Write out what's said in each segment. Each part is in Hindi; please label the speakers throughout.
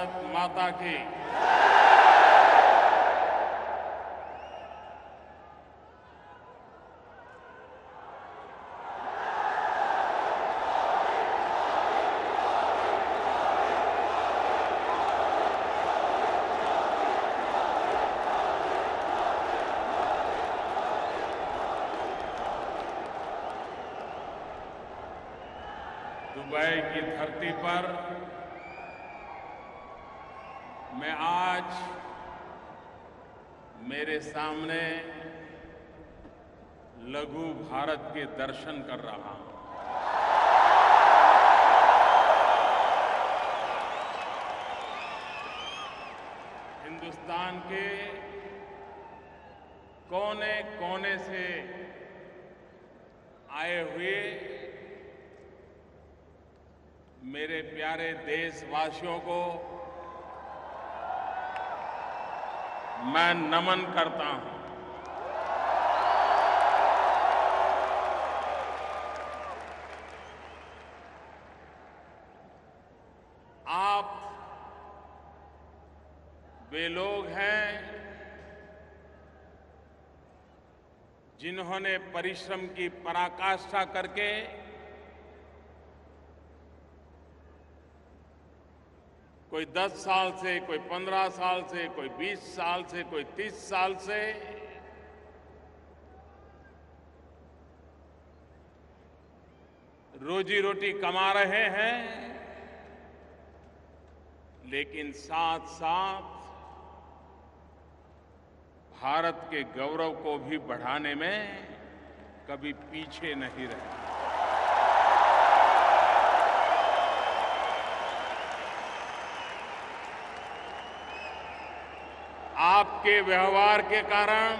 Speaker 1: भारत माता की। दुबई की धरती पर मैं आज मेरे सामने लघु भारत के दर्शन कर रहा हूं। हिंदुस्तान के कोने कोने से आए हुए मेरे प्यारे देशवासियों को मैं नमन करता हूं। आप वे लोग हैं जिन्होंने परिश्रम की पराकाष्ठा करके कोई 10 साल से, कोई 15 साल से, कोई 20 साल से, कोई 30 साल से रोजी रोटी कमा रहे हैं, लेकिन साथ साथ भारत के गौरव को भी बढ़ाने में कभी पीछे नहीं रहे। आपके व्यवहार के कारण,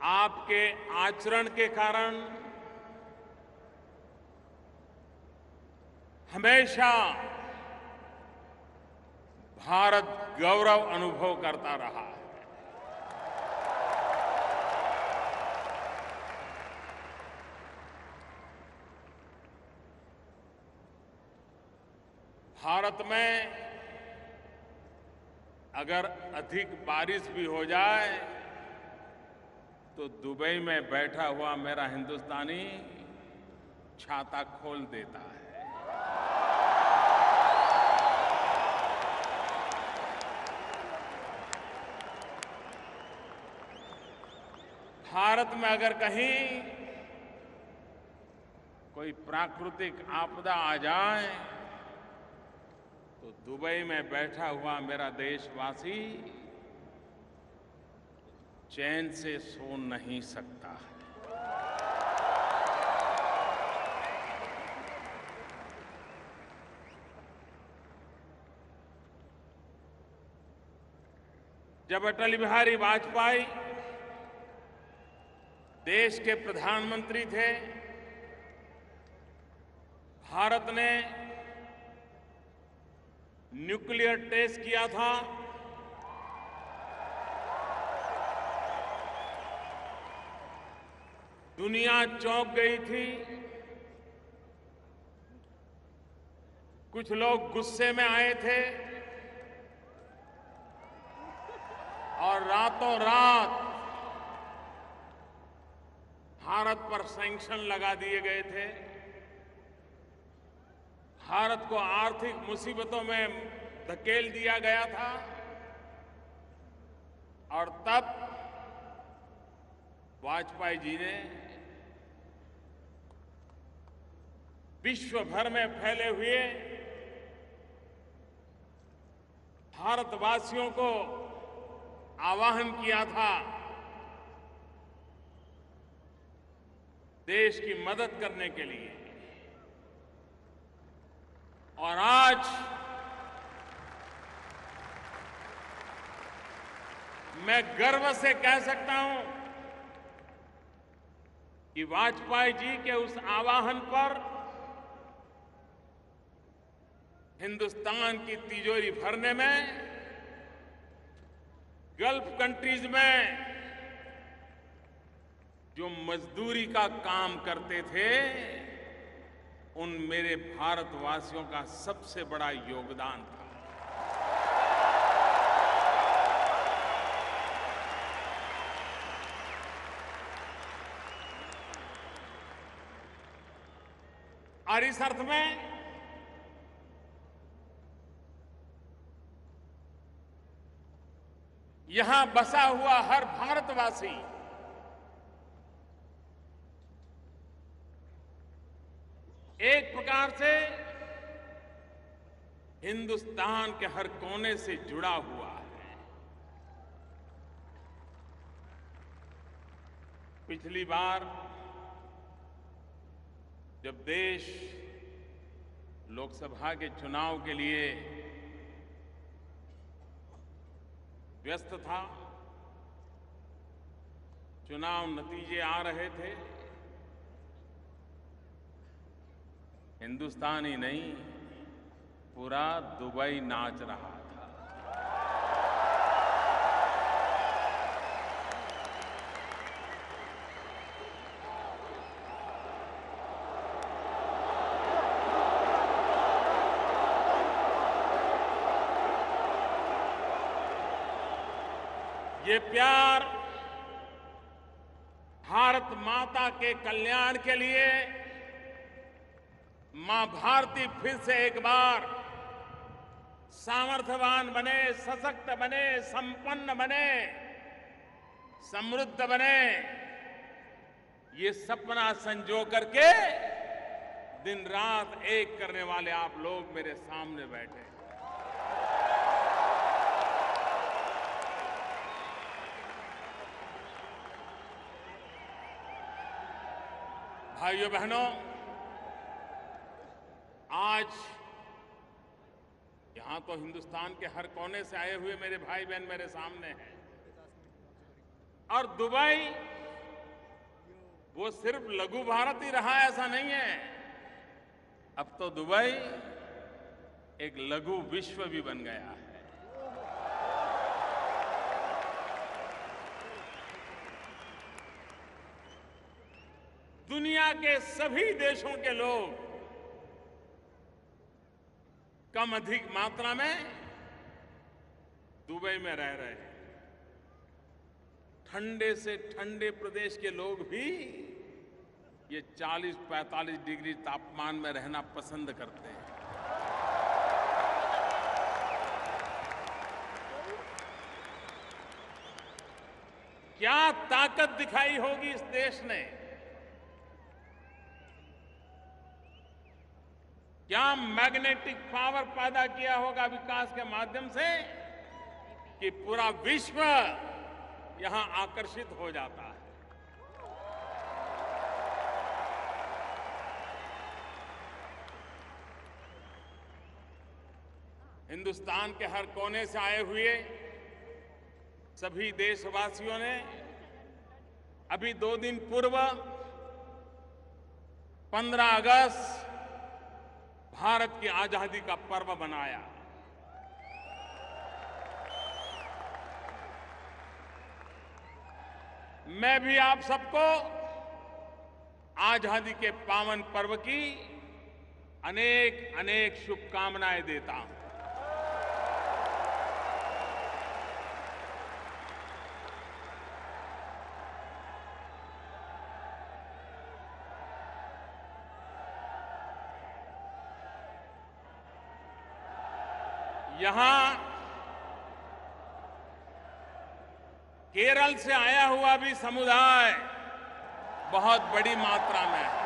Speaker 1: आपके आचरण के कारण हमेशा भारत गौरव अनुभव करता रहा है। भारत में अगर अधिक बारिश भी हो जाए तो दुबई में बैठा हुआ मेरा हिंदुस्तानी छाता खोल देता है। भारत में अगर कहीं कोई प्राकृतिक आपदा आ जाए तो दुबई में बैठा हुआ मेरा देशवासी चैन से सो नहीं सकता है। जब अटल बिहारी वाजपेयी देश के प्रधानमंत्री थे, भारत ने न्यूक्लियर टेस्ट किया था। दुनिया चौंक गई थी। कुछ लोग गुस्से में आए थे और रातों रात भारत पर सैंक्शन लगा दिए गए थे। भारत को आर्थिक मुसीबतों में धकेल दिया गया था और तब वाजपेयी जी ने विश्व भर में फैले हुए भारतवासियों को आह्वान किया था देश की मदद करने के लिए। और आज मैं गर्व से कह सकता हूं कि वाजपेयी जी के उस आह्वान पर हिंदुस्तान की तिजोरी भरने में गल्फ कंट्रीज में जो मजदूरी का काम करते थे उन मेरे भारतवासियों का सबसे बड़ा योगदान था। और इस अर्थ में यहां बसा हुआ हर भारतवासी एक प्रकार से हिंदुस्तान के हर कोने से जुड़ा हुआ है। पिछली बार जब देश लोकसभा के चुनाव के लिए व्यस्त था, चुनाव नतीजे आ रहे थे, हिंदुस्तान ही नहीं पूरा दुबई नाच रहा था। ये प्यार भारत माता के कल्याण के लिए मां भारती फिर से एक बार सामर्थ्यवान बने, सशक्त बने, संपन्न बने, समृद्ध बने, ये सपना संजो करके दिन रात एक करने वाले आप लोग मेरे सामने बैठे। भाइयों बहनों, आज यहां तो हिंदुस्तान के हर कोने से आए हुए मेरे भाई बहन मेरे सामने हैं, और दुबई वो सिर्फ लघु भारत ही रहा ऐसा नहीं है। अब तो दुबई एक लघु विश्व भी बन गया है। दुनिया के सभी देशों के लोग कम अधिक मात्रा में दुबई में रह रहे हैं। ठंडे से ठंडे प्रदेश के लोग भी ये 40-45 डिग्री तापमान में रहना पसंद करते हैं। क्या ताकत दिखाई होगी इस देश ने, क्या मैग्नेटिक पावर पैदा किया होगा विकास के माध्यम से कि पूरा विश्व यहां आकर्षित हो जाता है। हिंदुस्तान के हर कोने से आए हुए सभी देशवासियों ने अभी 2 दिन पूर्व 15 अगस्त भारत की आजादी का पर्व मनाया। मैं भी आप सबको आजादी के पावन पर्व की अनेक अनेक शुभकामनाएं देता हूं। यहां केरल से आया हुआ भी समुदाय बहुत बड़ी मात्रा में है।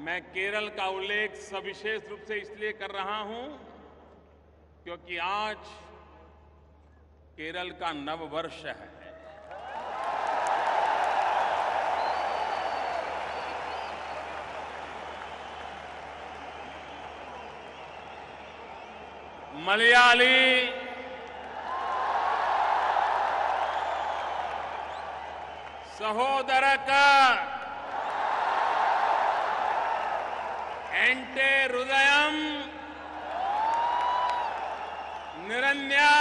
Speaker 1: मैं केरल का उल्लेख सविशेष रूप से इसलिए कर रहा हूं क्योंकि आज केरल का नववर्ष है। मलयाली, सहोदरक, एंटे हृदयम, निरन्या,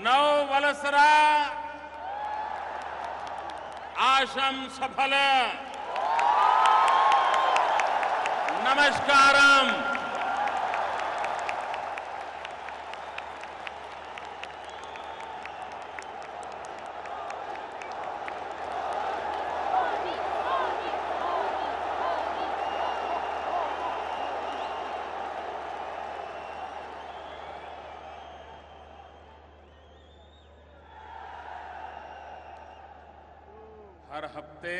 Speaker 1: नव वलसरा, आशं सफल। नमस्कारम। हर हफ्ते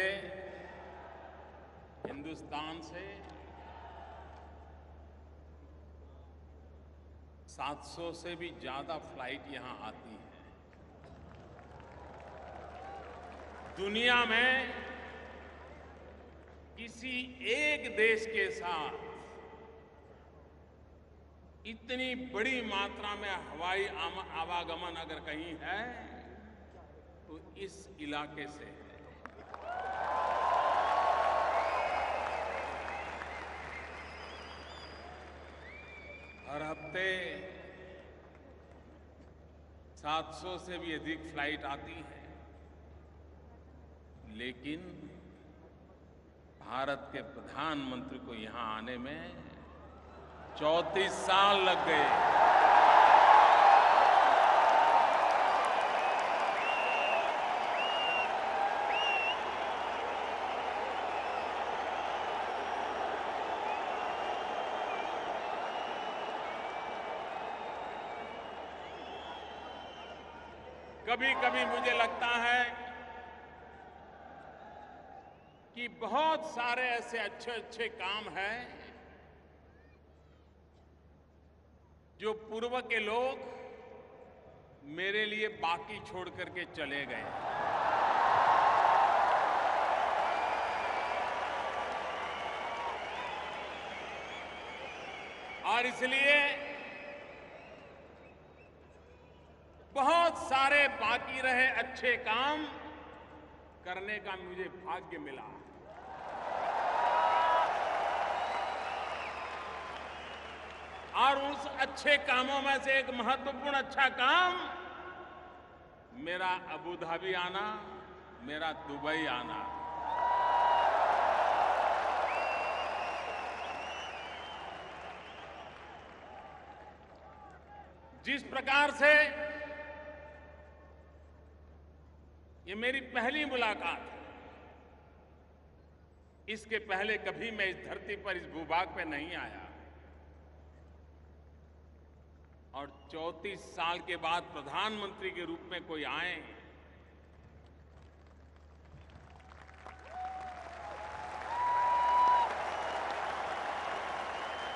Speaker 1: हिंदुस्तान से 700 से भी ज्यादा फ्लाइट यहां आती है। दुनिया में किसी एक देश के साथ इतनी बड़ी मात्रा में हवाई आवागमन अगर कहीं है तो इस इलाके से है। हर हफ्ते 700 से भी अधिक फ्लाइट आती है, लेकिन भारत के प्रधानमंत्री को यहां आने में 34 साल लग गए। कभी कभी मुझे लगता है कि बहुत सारे ऐसे अच्छे अच्छे काम हैं जो पूर्व के लोग मेरे लिए बाकी छोड़ करके चले गए। और इसलिए बहुत सारे बाकी रहे अच्छे काम करने का मुझे भाग्य मिला। और उस अच्छे कामों में से एक महत्वपूर्ण अच्छा काम मेरा अबू धाबी आना, मेरा दुबई आना। जिस प्रकार से ये मेरी पहली मुलाकात है, इसके पहले कभी मैं इस धरती पर, इस भूभाग पे नहीं आया, और 34 साल के बाद प्रधानमंत्री के रूप में कोई आए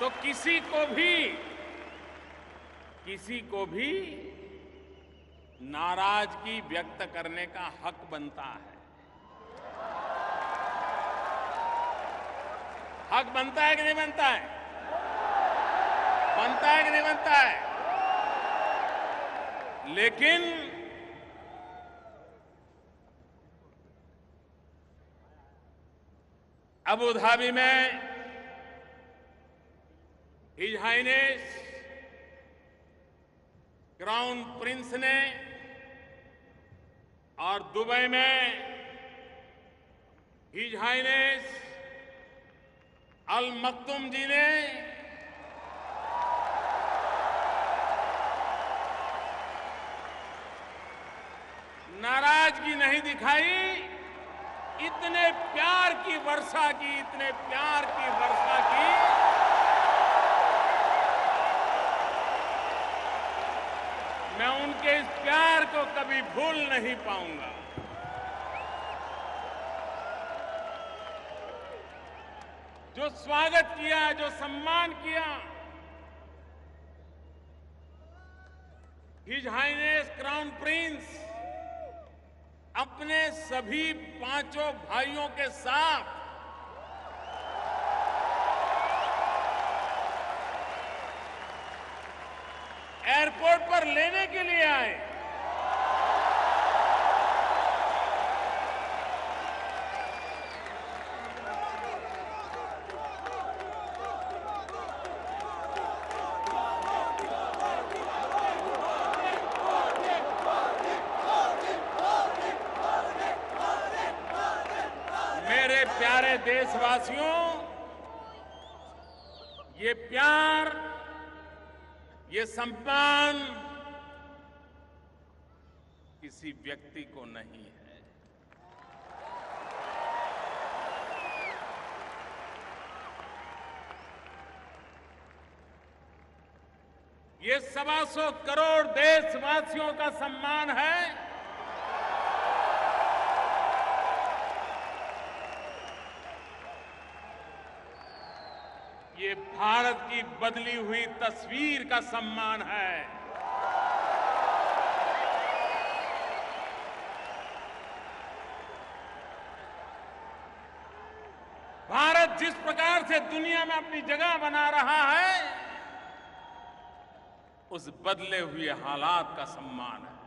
Speaker 1: तो किसी को भी नाराजगी व्यक्त करने का हक बनता है। हक बनता है कि नहीं बनता है? बनता है कि नहीं बनता है? लेकिन अबू धाबी में हिज हाइनेस क्राउन प्रिंस ने और दुबई में हिज हाइनेस अल मक्तुम जी ने नाराजगी नहीं दिखाई। इतने प्यार की वर्षा की, इतने प्यार की वर्षा की, मैं उनके इस प्यार को कभी भूल नहीं पाऊंगा। जो स्वागत किया, जो सम्मान किया, हिज हाइनेस क्राउन प्रिंस अपने सभी 5 भाइयों के साथ एयरपोर्ट पर लेने के लिए आए। मेरे प्यारे देशवासियों, ये प्यार, ये सम्मान किसी व्यक्ति को नहीं है। ये 125 करोड़ देशवासियों का सम्मान है। ये भारत की बदली हुई तस्वीर का सम्मान है। भारत जिस प्रकार से दुनिया में अपनी जगह बना रहा है, उस बदले हुए हालात का सम्मान है।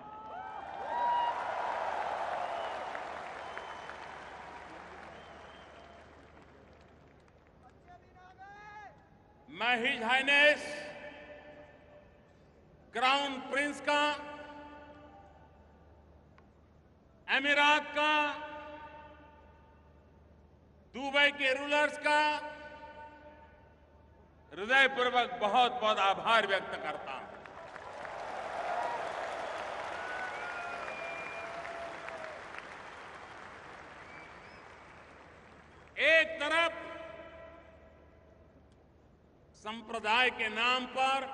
Speaker 1: मैं हिज हाइनेस क्राउन प्रिंस का, अमीरात का, दुबई के रूलर्स का हृदयपूर्वक बहुत बहुत आभार व्यक्त करता हूं। एक तरफ संप्रदाय के नाम पर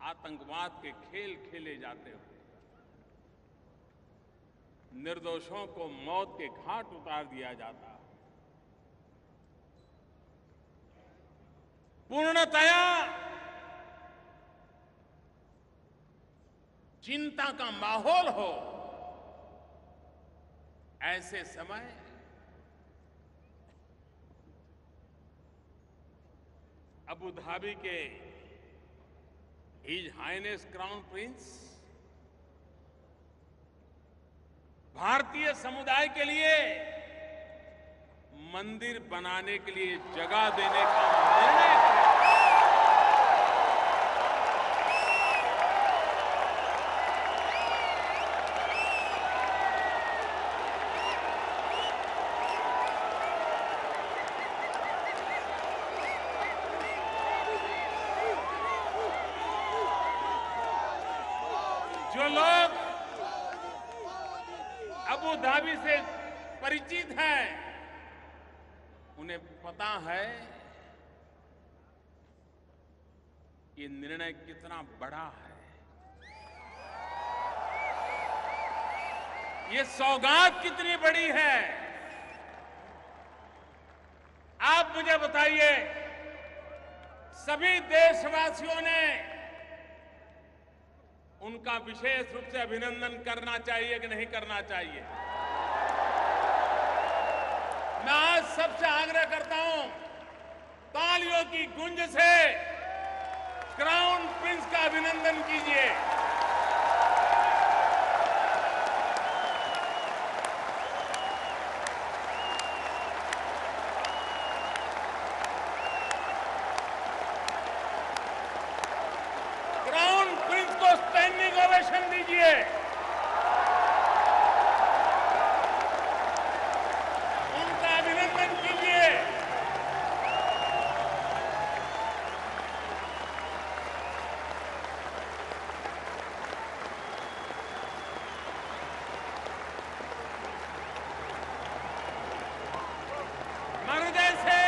Speaker 1: आतंकवाद के खेल खेले जाते हुए निर्दोषों को मौत के घाट उतार दिया जाता, पूर्णतया चिंता का माहौल हो, ऐसे समय अबू धाबी के हिज हाइनेस क्राउन प्रिंस भारतीय समुदाय के लिए मंदिर बनाने के लिए जगह देने का निर्णय करें। जो लोग अबू धाबी से परिचित हैं, उन्हें पता है ये निर्णय कितना बड़ा है। ये सौगात कितनी बड़ी है। आप मुझे बताइए, सभी देशवासियों ने उनका विशेष रूप से अभिनंदन करना चाहिए कि नहीं करना चाहिए? मैं आज सबसे आग्रह करता हूं, तालियों की गूंज से क्राउन प्रिंस का अभिनंदन कीजिए। क्राउन प्रिंस को स्टैंडिंग ओवेशन दीजिए। उनका अभिनंदन कीजिए। मैं हृदय से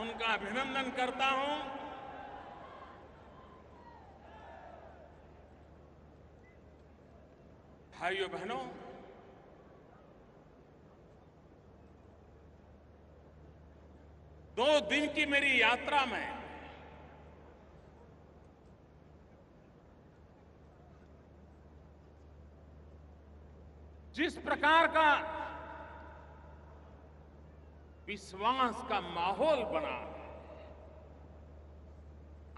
Speaker 1: उनका अभिनंदन करता हूं। भाइयों बहनों, दो दिन की मेरी यात्रा में जिस प्रकार का विश्वास का माहौल बना,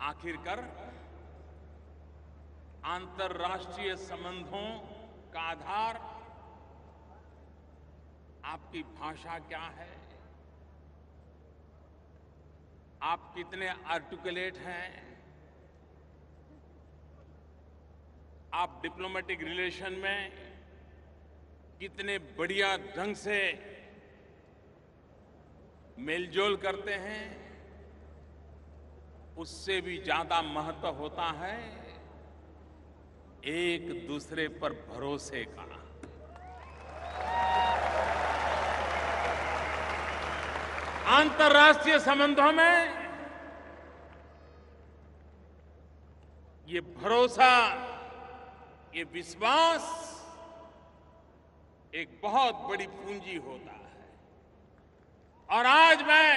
Speaker 1: आखिरकार अंतर्राष्ट्रीय संबंधों का आधार आपकी भाषा क्या है, आप कितने आर्टिकुलेट हैं, आप डिप्लोमेटिक रिलेशन में कितने बढ़िया ढंग से मेलजोल करते हैं, उससे भी ज्यादा महत्व होता है एक दूसरे पर भरोसे का। अंतर्राष्ट्रीय संबंधों में ये भरोसा, ये विश्वास एक बहुत बड़ी पूंजी होता है। और आज मैं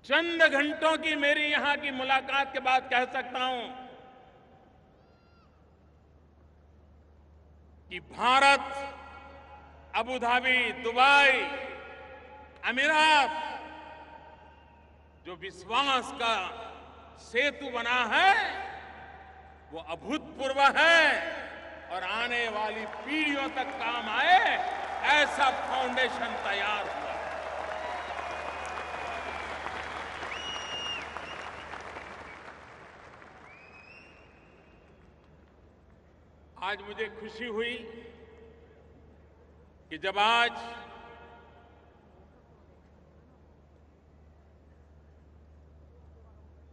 Speaker 1: चंद घंटों की मेरी यहां की मुलाकात के बाद कह सकता हूं कि भारत, अबू धाबी, दुबई, अमीरात जो विश्वास का सेतु बना है वो अभूतपूर्व है और आने वाली पीढ़ियों तक काम आए ऐसा फाउंडेशन तैयार हुआ। आज मुझे खुशी हुई कि जब आज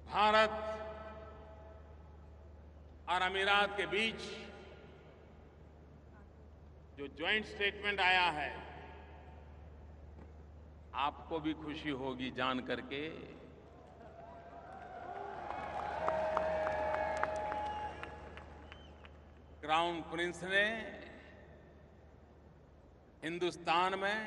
Speaker 1: भारत और अमीरात के बीच जो ज्वाइंट स्टेटमेंट आया है, आपको भी खुशी होगी जान करके क्राउन प्रिंस ने हिंदुस्तान में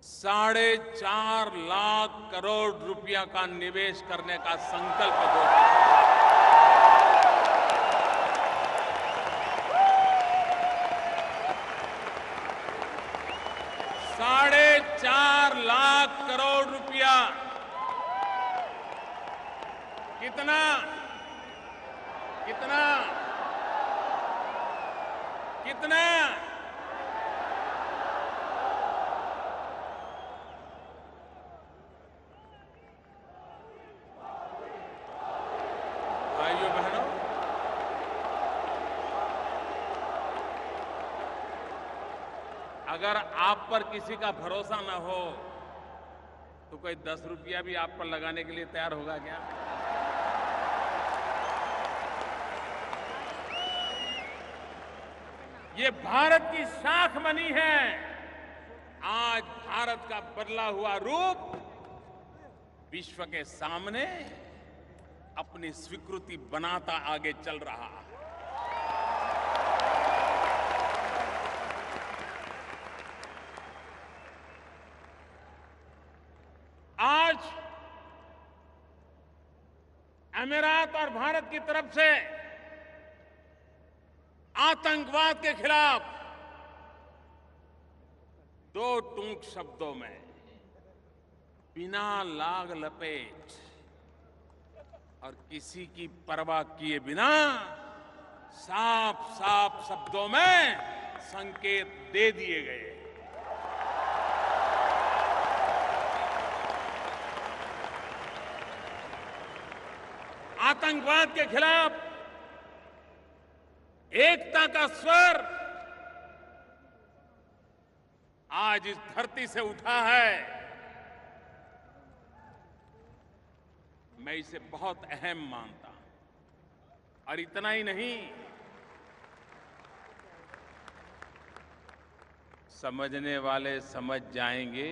Speaker 1: 4.5 लाख करोड़ रुपया का निवेश करने का संकल्प घोषित किया। 4.5 लाख करोड़ रुपया। कितना कितना कितना? भाइयों बहनों, अगर आप पर किसी का भरोसा न हो तो कोई 10 रुपया भी आप पर लगाने के लिए तैयार होगा क्या? ये भारत की शाख बनी है। आज भारत का बदला हुआ रूप विश्व के सामने अपनी स्वीकृति बनाता आगे चल रहा है। आज अमीरात और भारत की तरफ से आतंकवाद के खिलाफ 2 टूक शब्दों में बिना लाग लपेट और किसी की परवाह किए बिना साफ साफ शब्दों में संकेत दे दिए गए। आतंकवाद के खिलाफ एकता का स्वर आज इस धरती से उठा है। मैं इसे बहुत अहम मानता हूं। और इतना ही नहीं, समझने वाले समझ जाएंगे।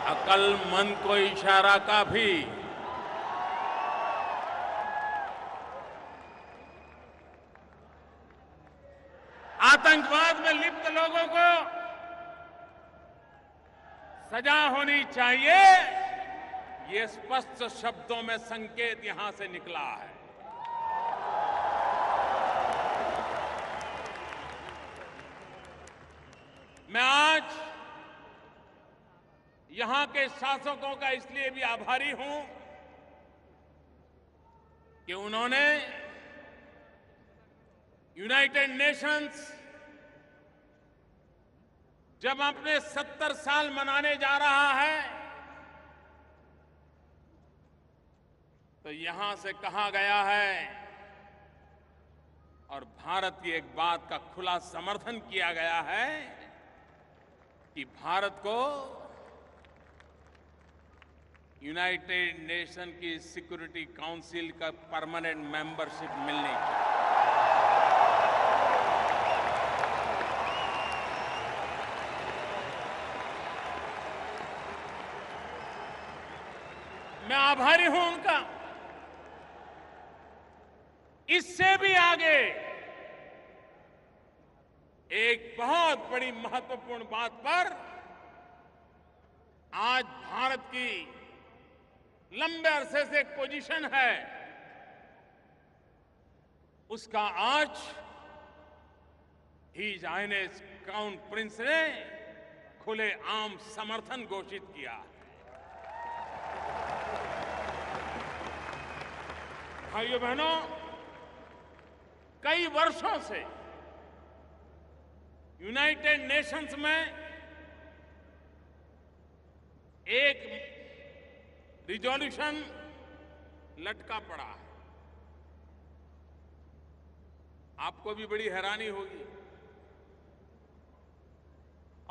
Speaker 1: अक्लमंद को इशारा का भी आतंकवाद में लिप्त लोगों को सजा होनी चाहिए, ये स्पष्ट शब्दों में संकेत यहां से निकला है। मैं आज यहां के शासकों का इसलिए भी आभारी हूं कि उन्होंने यूनाइटेड नेशंस जब अपने 70 साल मनाने जा रहा है तो यहां से कहा गया है और भारत की एक बात का खुला समर्थन किया गया है कि भारत को यूनाइटेड नेशन की सिक्योरिटी काउंसिल का परमानेंट मेंबरशिप मिलनी चाहिए। मैं आभारी हूं उनका। इससे भी आगे एक बहुत बड़ी महत्वपूर्ण बात पर आज भारत की लंबे अरसे से एक पोजीशन है, उसका आज हिज हाइनेस क्राउन प्रिंस ने खुले आम समर्थन घोषित किया है। भाइयों बहनों, कई वर्षों से यूनाइटेड नेशंस में एक रिजोल्यूशन लटका पड़ा है। आपको भी बड़ी हैरानी होगी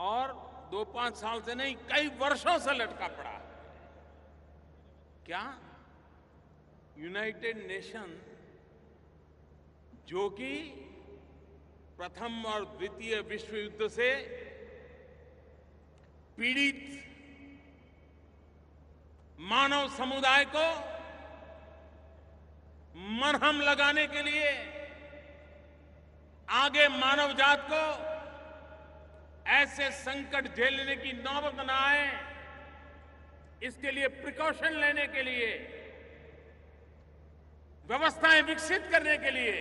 Speaker 1: और 2-5 साल से नहीं, कई वर्षों से लटका पड़ा है। क्या यूनाइटेड नेशन जो कि प्रथम और द्वितीय विश्व युद्ध से पीड़ित मानव समुदाय को मरहम लगाने के लिए, आगे मानव जात को ऐसे संकट झेलने की नौबत न आए, इसके लिए प्रिकॉशन लेने के लिए, व्यवस्थाएं विकसित करने के लिए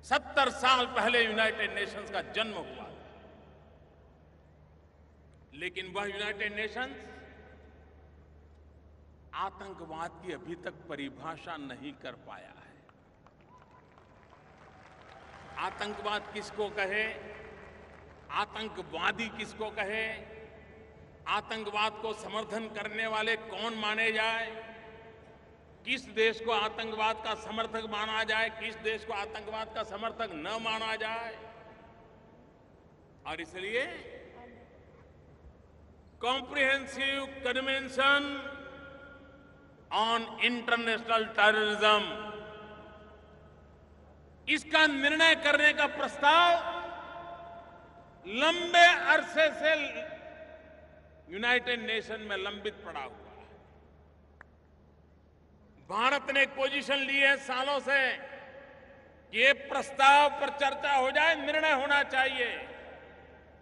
Speaker 1: 70 साल पहले यूनाइटेड नेशंस का जन्म हुआ। लेकिन वह यूनाइटेड नेशंस आतंकवाद की अभी तक परिभाषा नहीं कर पाया है। आतंकवाद किसको कहे, आतंकवादी किसको कहे, आतंकवाद को समर्थन करने वाले कौन माने जाए, किस देश को आतंकवाद का समर्थक माना जाए, किस देश को आतंकवाद का समर्थक न माना जाए। और इसलिए comprehensive convention on international terrorism, इसका निर्णय करने का प्रस्ताव लंबे अरसे से यूनाइटेड नेशन में लंबित पड़ा हुआ है। भारत ने एक पोजीशन ली है सालों से, ये प्रस्ताव पर चर्चा हो जाए, निर्णय होना चाहिए,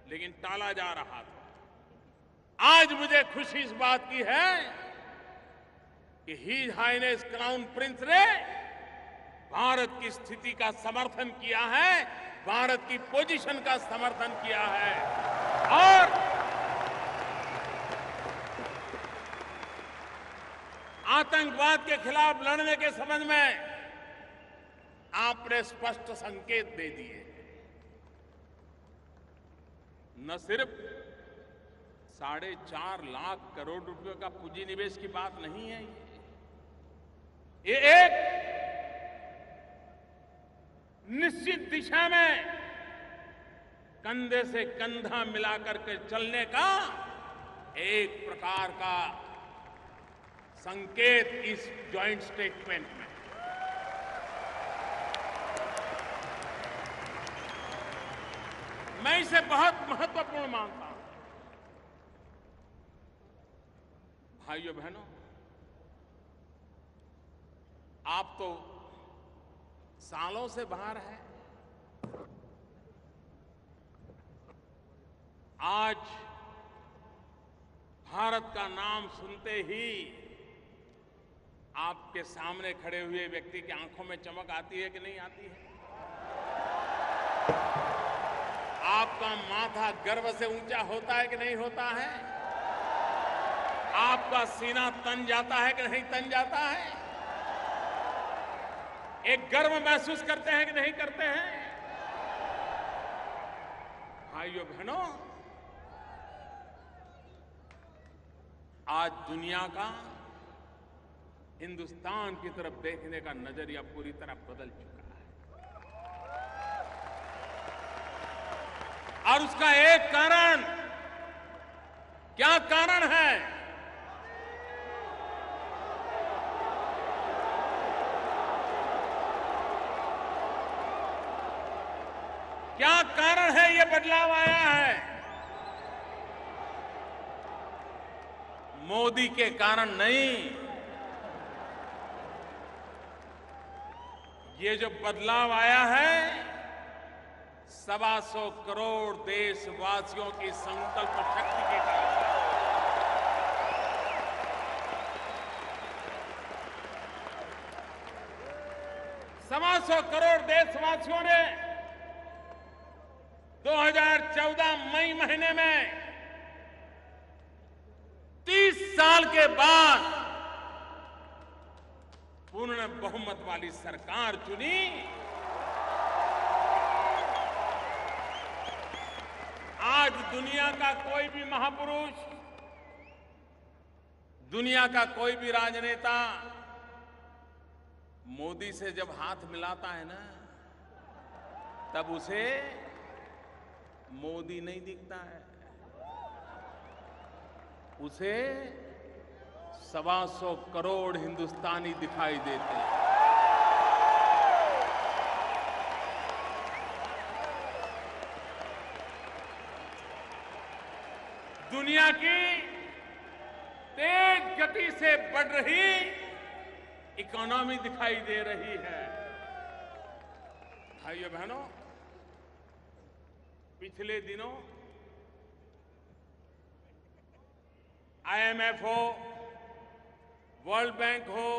Speaker 1: लेकिन टाला जा रहा था। आज मुझे खुशी इस बात की है कि हिज हाइनेस क्राउन प्रिंस ने भारत की स्थिति का समर्थन किया है, भारत की पोजीशन का समर्थन किया है। और आतंकवाद के खिलाफ लड़ने के संबंध में आपने स्पष्ट संकेत दे दिए। न सिर्फ 4.5 लाख करोड़ रुपए का पूंजी निवेश की बात नहीं है, ये एक निश्चित दिशा में कंधे से कंधा मिलाकर के चलने का एक प्रकार का संकेत इस जॉइंट स्टेटमेंट में। मैं इसे बहुत महत्वपूर्ण मानता हूं। भाइयों बहनों, आप तो सालों से बाहर हैं, आज भारत का नाम सुनते ही आपके सामने खड़े हुए व्यक्ति की आंखों में चमक आती है कि नहीं आती है? आपका माथा गर्व से ऊंचा होता है कि नहीं होता है? आपका सीना तन जाता है कि नहीं तन जाता है? एक गर्व महसूस करते हैं कि नहीं करते हैं? भाइयों बहनों, आज दुनिया का हिंदुस्तान की तरफ देखने का नजरिया पूरी तरह बदल चुका है। और उसका एक कारण, क्या कारण है? क्या कारण है ये बदलाव आया है? मोदी के कारण नहीं। ये जो बदलाव आया है 125 करोड़ देशवासियों की संकल्प शक्ति के कारण। 125 करोड़ देशवासियों ने 2014 मई महीने में 30 साल के बाद पूर्ण बहुमत वाली सरकार चुनी। आज दुनिया का कोई भी महापुरुष, दुनिया का कोई भी राजनेता मोदी से जब हाथ मिलाता है ना, तब उसे मोदी नहीं दिखता है, उसे 125 करोड़ हिंदुस्तानी दिखाई देते हैं। दुनिया की तेज गति से बढ़ रही इकोनॉमी दिखाई दे रही है। भाइयों बहनों, पिछले दिनों IMF हो, वर्ल्ड बैंक हो,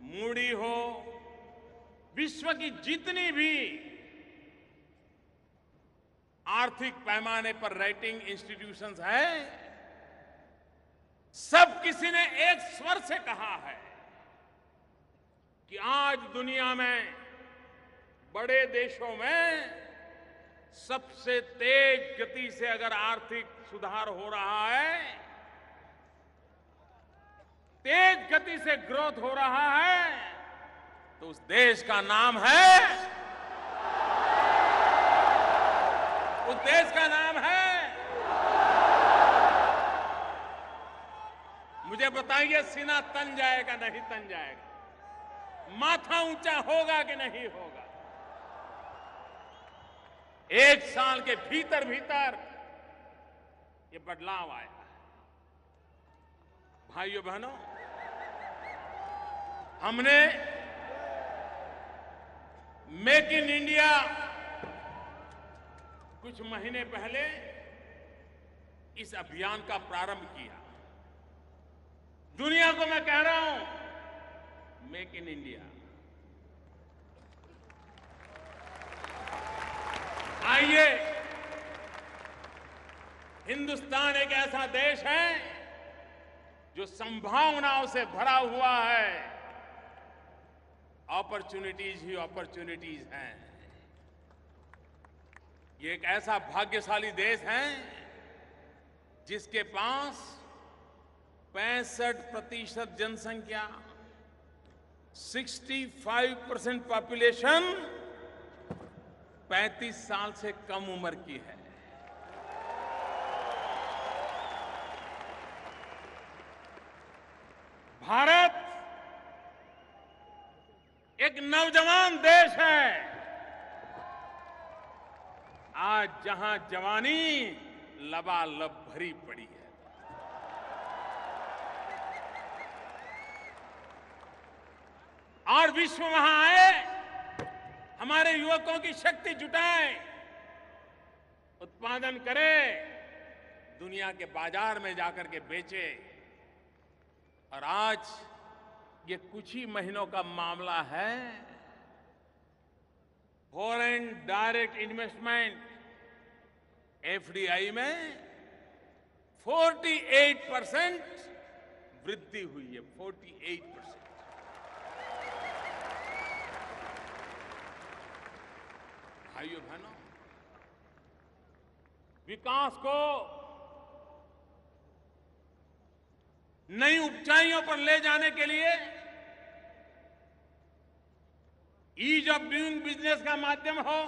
Speaker 1: मूडी हो, विश्व की जितनी भी आर्थिक पैमाने पर रेटिंग इंस्टीट्यूशंस हैं, सब किसी ने एक स्वर से कहा है कि आज दुनिया में बड़े देशों में सबसे तेज गति से अगर आर्थिक सुधार हो रहा है, तेज गति से ग्रोथ हो रहा है, तो उस देश का नाम है, उस देश का नाम है। मुझे बताइए, सीना तन जाएगा नहीं तन जाएगा? माथा ऊंचा होगा कि नहीं होगा? एक साल के भीतर भीतर ये बदलाव आया है। भाइयों बहनों, हमने मेक इन इंडिया कुछ महीने पहले इस अभियान का प्रारंभ किया। दुनिया को मैं कह रहा हूं, मेक इन इंडिया। आइए, हिंदुस्तान एक ऐसा देश है जो संभावनाओं से भरा हुआ है। अपॉर्चुनिटीज ही अपॉर्चुनिटीज हैं। ये एक ऐसा भाग्यशाली देश है जिसके पास 65% जनसंख्या, 65% पॉपुलेशन 35 साल से कम उम्र की है। भारत एक नौजवान देश है। आज जहां जवानी लबालब भरी पड़ी है, और विश्व वहां आए, हमारे युवकों की शक्ति जुटाए, उत्पादन करे, दुनिया के बाजार में जाकर के बेचे। और आज ये कुछ ही महीनों का मामला है, फॉरेन डायरेक्ट इन्वेस्टमेंट FDI में 48% वृद्धि हुई है। 48%। भाइयों बहनों, विकास को नई ऊंचाइयों पर ले जाने के लिए ईज ऑफ डूइंग बिजनेस का माध्यम हो,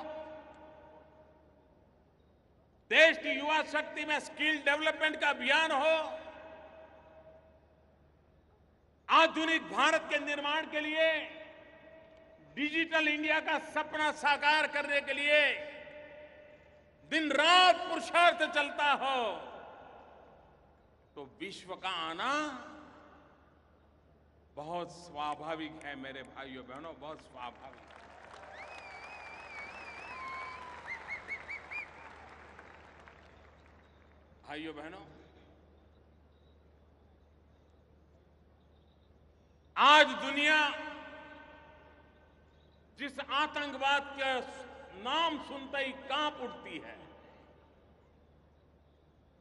Speaker 1: देश की युवा शक्ति में स्किल डेवलपमेंट का अभियान हो, आधुनिक भारत के निर्माण के लिए डिजिटल इंडिया का सपना साकार करने के लिए दिन रात पुरुषार्थ चलता हो, तो विश्व का आना बहुत स्वाभाविक है मेरे भाइयों बहनों, बहुत स्वाभाविक है। भाइयों बहनों, आज दुनिया जिस आतंकवाद के नाम सुनते ही कांप उठती है,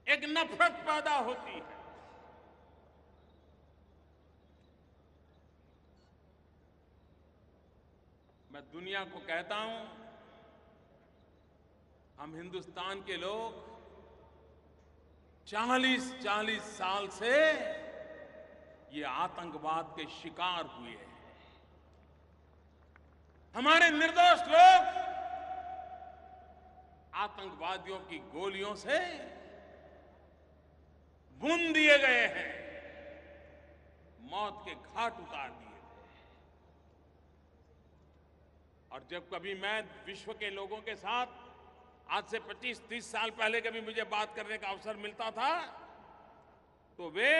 Speaker 1: एक नफरत पैदा होती है। मैं दुनिया को कहता हूं, हम हिंदुस्तान के लोग 40 साल से ये आतंकवाद के शिकार हुए हैं। हमारे निर्दोष लोग आतंकवादियों की गोलियों से भून दिए गए हैं, मौत के घाट उतार दिए गए। और जब कभी मैं विश्व के लोगों के साथ आज से 25-30 साल पहले कभी मुझे बात करने का अवसर मिलता था, तो वे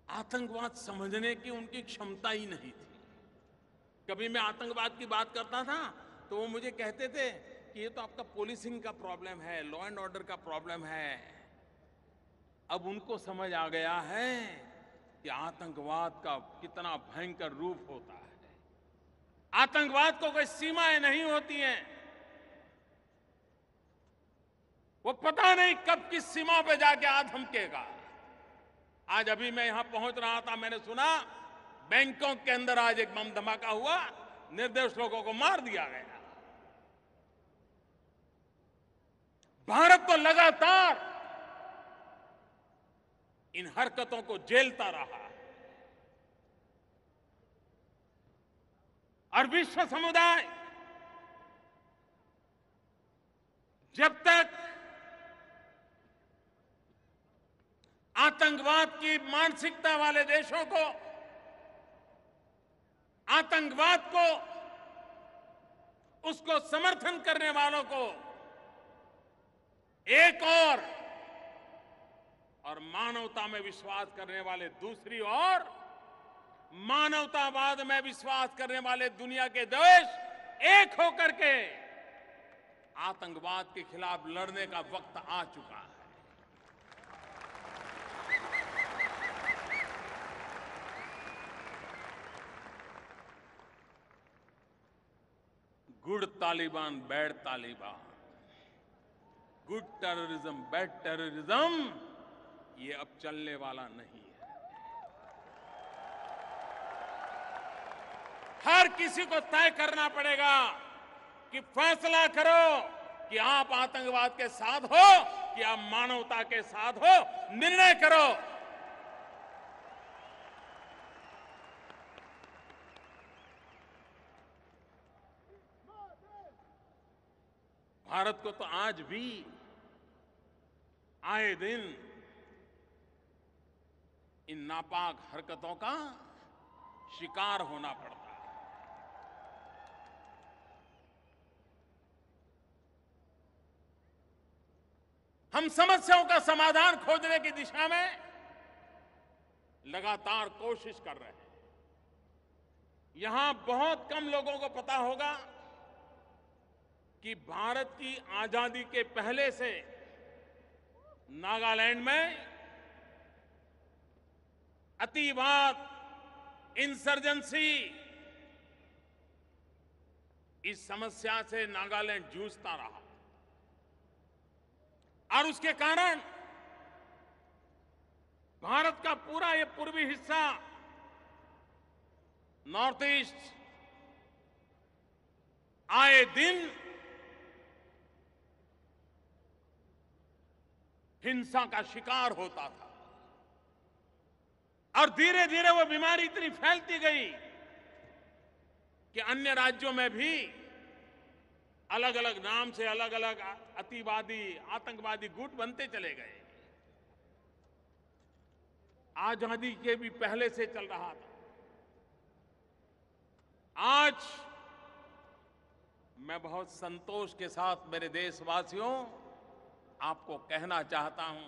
Speaker 1: आतंकवाद समझने की उनकी क्षमता ही नहीं थी। कभी मैं आतंकवाद की बात करता था तो वो मुझे कहते थे कि ये तो आपका पुलिसिंग का प्रॉब्लम है, लॉ एंड ऑर्डर का प्रॉब्लम है। अब उनको समझ आ गया है कि आतंकवाद का कितना भयंकर रूप होता है। आतंकवाद को कोई सीमाएं नहीं होती हैं। वो पता नहीं कब किस सीमा पे जाके आ धमकेगा। आज अभी मैं यहां पहुंच रहा था, मैंने सुना बैंकॉक के अंदर आज एक बम धमाका हुआ, निर्दोष लोगों को मार दिया गया। भारत तो लगातार इन हरकतों को झेलता रहा और विश्व समुदाय जब तक आतंकवाद की मानसिकता वाले देशों को, आतंकवाद को, उसको समर्थन करने वालों को एक और मानवता में विश्वास करने वाले दूसरी ओर, मानवतावाद में विश्वास करने वाले दुनिया के देश एक होकर के आतंकवाद के खिलाफ लड़ने का वक्त आ चुका है। Good Taliban, bad Taliban, good terrorism, bad terrorism, ये अब चलने वाला नहीं है। हर किसी को तय करना पड़ेगा कि फैसला करो कि आप आतंकवाद के साथ हो कि आप मानवता के साथ हो। निर्णय करो। भारत को तो आज भी आए दिन इन नापाक हरकतों का शिकार होना पड़ता है। हम समस्याओं का समाधान खोजने की दिशा में लगातार कोशिश कर रहे हैं। यहां बहुत कम लोगों को पता होगा कि भारत की आजादी के पहले से नागालैंड में अतिवाद, इंसर्जेंसी, इस समस्या से नागालैंड जूझता रहा। और उसके कारण भारत का पूरा ये पूर्वी हिस्सा, नॉर्थ ईस्ट, आए दिन हिंसा का शिकार होता था और धीरे धीरे वो बीमारी इतनी फैलती गई कि अन्य राज्यों में भी अलग अलग नाम से अलग अलग अतिवादी, आतंकवादी गुट बनते चले गए। आजादी के भी पहले से चल रहा था। आज मैं बहुत संतोष के साथ मेरे देशवासियों आपको कहना चाहता हूं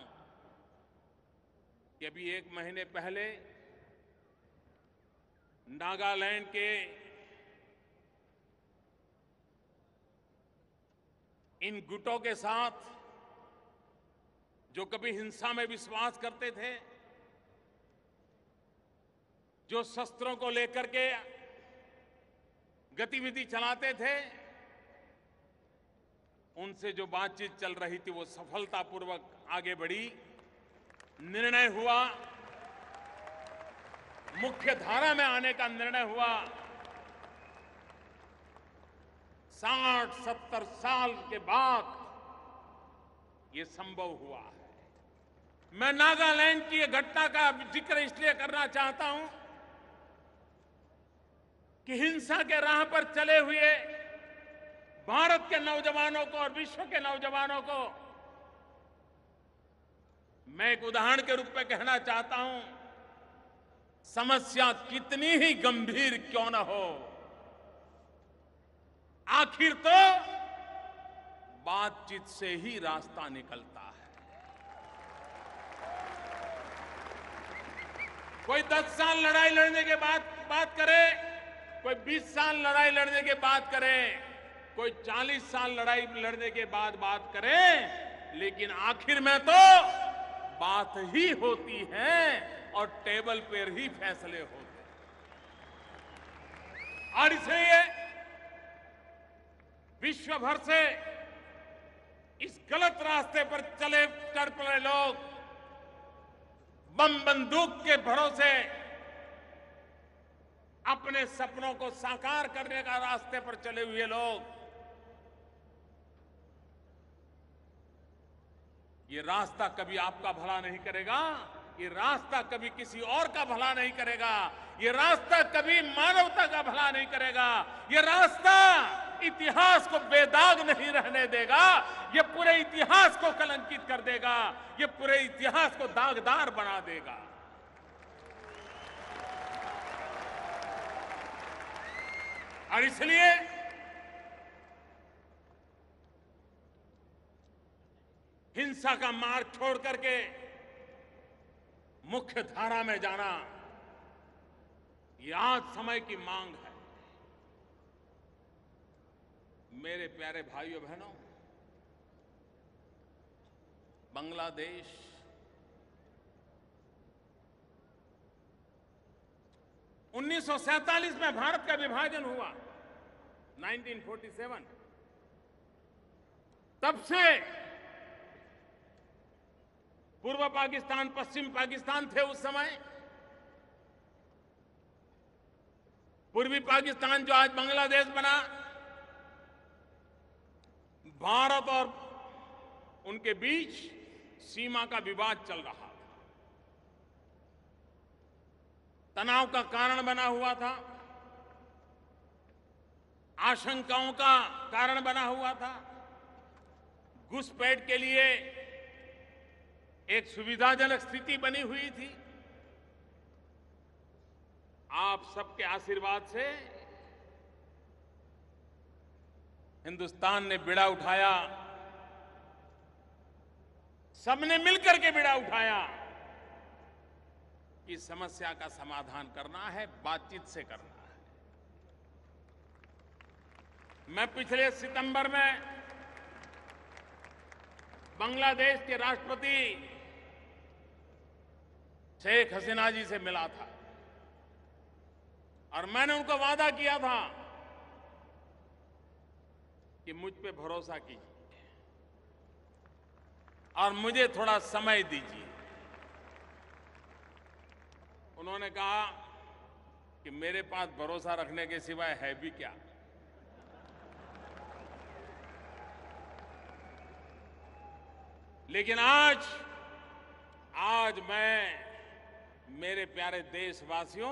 Speaker 1: कि अभी 1 महीने पहले नागालैंड के इन गुटों के साथ, जो कभी हिंसा में विश्वास करते थे, जो शस्त्रों को लेकर के गतिविधि चलाते थे, उनसे जो बातचीत चल रही थी वो सफलतापूर्वक आगे बढ़ी। निर्णय हुआ, मुख्य धारा में आने का निर्णय हुआ। 60-70 साल के बाद ये संभव हुआ है। मैं नागालैंड की ये घटना का जिक्र इसलिए करना चाहता हूं कि हिंसा के राह पर चले हुए भारत के नौजवानों को और विश्व के नौजवानों को मैं एक उदाहरण के रूप में कहना चाहता हूं, समस्या कितनी ही गंभीर क्यों न हो, आखिर तो बातचीत से ही रास्ता निकलता है। कोई 10 साल लड़ाई लड़ने के बाद बात करे, कोई 20 साल लड़ाई लड़ने के बाद करे, कोई 40 साल लड़ाई लड़ने के बाद बात करे, लेकिन आखिर में तो बात ही होती है और टेबल पर ही फैसले होते हैं। और इसलिए विश्व भर से इस गलत रास्ते पर चल पड़े लोग, बम बंदूक के भरोसे अपने सपनों को साकार करने का रास्ते पर चले हुए लोग, ये रास्ता कभी आपका भला नहीं करेगा, ये रास्ता कभी किसी और का भला नहीं करेगा, ये रास्ता कभी मानवता का भला नहीं करेगा, ये रास्ता इतिहास को बेदाग नहीं रहने देगा, ये पूरे इतिहास को कलंकित कर देगा, ये पूरे इतिहास को दागदार बना देगा। और इसलिए हिंसा का मार्ग छोड़ करके मुख्य धारा में जाना, ये आज समय की मांग है। मेरे प्यारे भाइयों बहनों, बांग्लादेश उन्नीस 1947 में भारत का विभाजन हुआ, 1947। तब से पूर्व पाकिस्तान, पश्चिम पाकिस्तान थे उस समय। पूर्वी पाकिस्तान जो आज बांग्लादेश बना, भारत और उनके बीच सीमा का विवाद चल रहा था, तनाव का कारण बना हुआ था, आशंकाओं का कारण बना हुआ था। घुसपैठ के लिए एक सुविधाजनक स्थिति बनी हुई थी। आप सबके आशीर्वाद से हिंदुस्तान ने बीड़ा उठाया, सबने मिलकर के बीड़ा उठाया कि समस्या का समाधान करना है, बातचीत से करना है। मैं पिछले सितंबर में बांग्लादेश के राष्ट्रपति शेख हसीना जी से मिला था और मैंने उनको वादा किया था कि मुझ पे भरोसा कीजिए, और मुझे थोड़ा समय दीजिए। उन्होंने कहा कि मेरे पास भरोसा रखने के सिवाय है भी क्या। लेकिन आज मैं मेरे प्यारे देशवासियों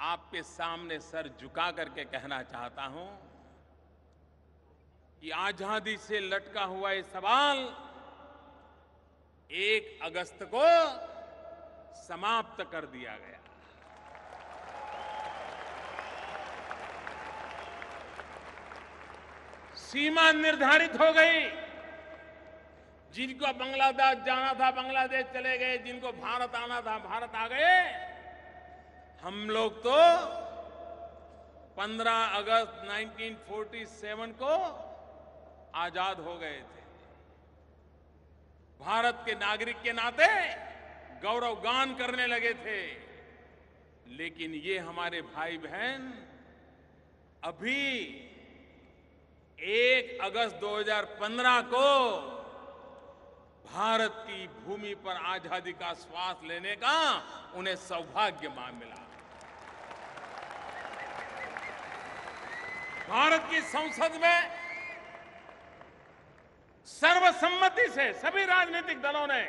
Speaker 1: आपके सामने सर झुका करके कहना चाहता हूं कि आजादी से लटका हुआ ये सवाल 1 अगस्त को समाप्त कर दिया गया। सीमा निर्धारित हो गई। जिनको बांग्लादेश जाना था बांग्लादेश चले गए, जिनको भारत आना था भारत आ गए। हम लोग तो 15 अगस्त 1947 को आजाद हो गए थे। भारत के नागरिक के नाते गौरवगान करने लगे थे। लेकिन ये हमारे भाई बहन अभी 1 अगस्त 2015 को भारत की भूमि पर आजादी का श्वास लेने का उन्हें सौभाग्य मिला। भारत की संसद में सर्वसम्मति से सभी राजनीतिक दलों ने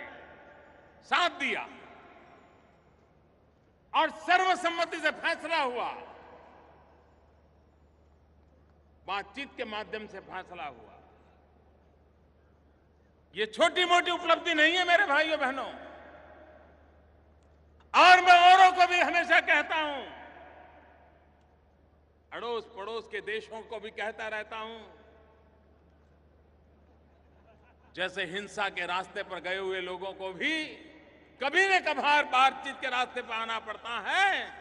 Speaker 1: साथ दिया और सर्वसम्मति से फैसला हुआ, बातचीत के माध्यम से फैसला हुआ। ये छोटी मोटी उपलब्धि नहीं है मेरे भाइयों बहनों। और मैं औरों को भी हमेशा कहता हूं, अड़ोस पड़ोस के देशों को भी कहता रहता हूं, जैसे हिंसा के रास्ते पर गए हुए लोगों को भी कभी न कभार बातचीत के रास्ते पर आना पड़ता है,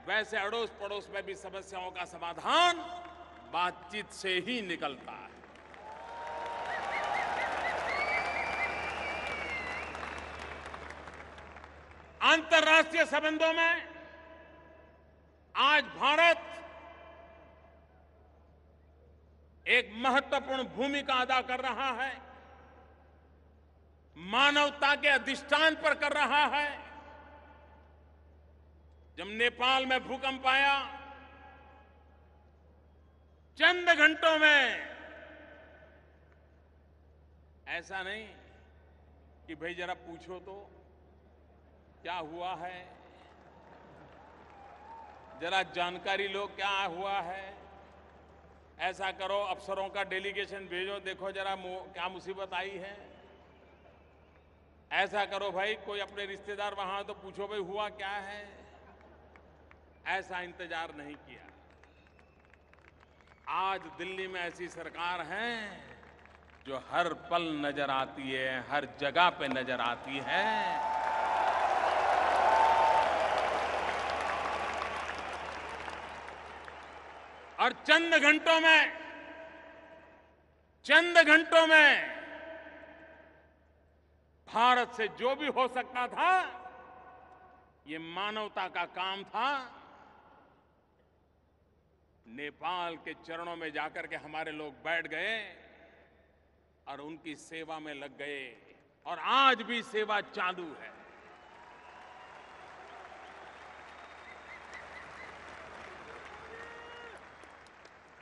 Speaker 1: वैसे अड़ोस पड़ोस में भी समस्याओं का समाधान बातचीत से ही निकलता है। अंतर्राष्ट्रीय संबंधों में आज भारत एक महत्वपूर्ण भूमिका अदा कर रहा है, मानवता के अधिष्ठान पर कर रहा है। जब नेपाल में भूकंप आया, चंद घंटों में, ऐसा नहीं कि भाई जरा पूछो तो क्या हुआ है, जरा जानकारी लो क्या हुआ है, ऐसा करो अफसरों का डेलीगेशन भेजो, देखो जरा क्या मुसीबत आई है, ऐसा करो भाई कोई अपने रिश्तेदार वहां तो पूछो भाई हुआ क्या है। ऐसा इंतजार नहीं किया। आज दिल्ली में ऐसी सरकार है जो हर पल नजर आती है, हर जगह पे नजर आती है। और चंद घंटों में भारत से जो भी हो सकता था, ये मानवता का काम था, नेपाल के चरणों में जाकर के हमारे लोग बैठ गए और उनकी सेवा में लग गए और आज भी सेवा चालू है।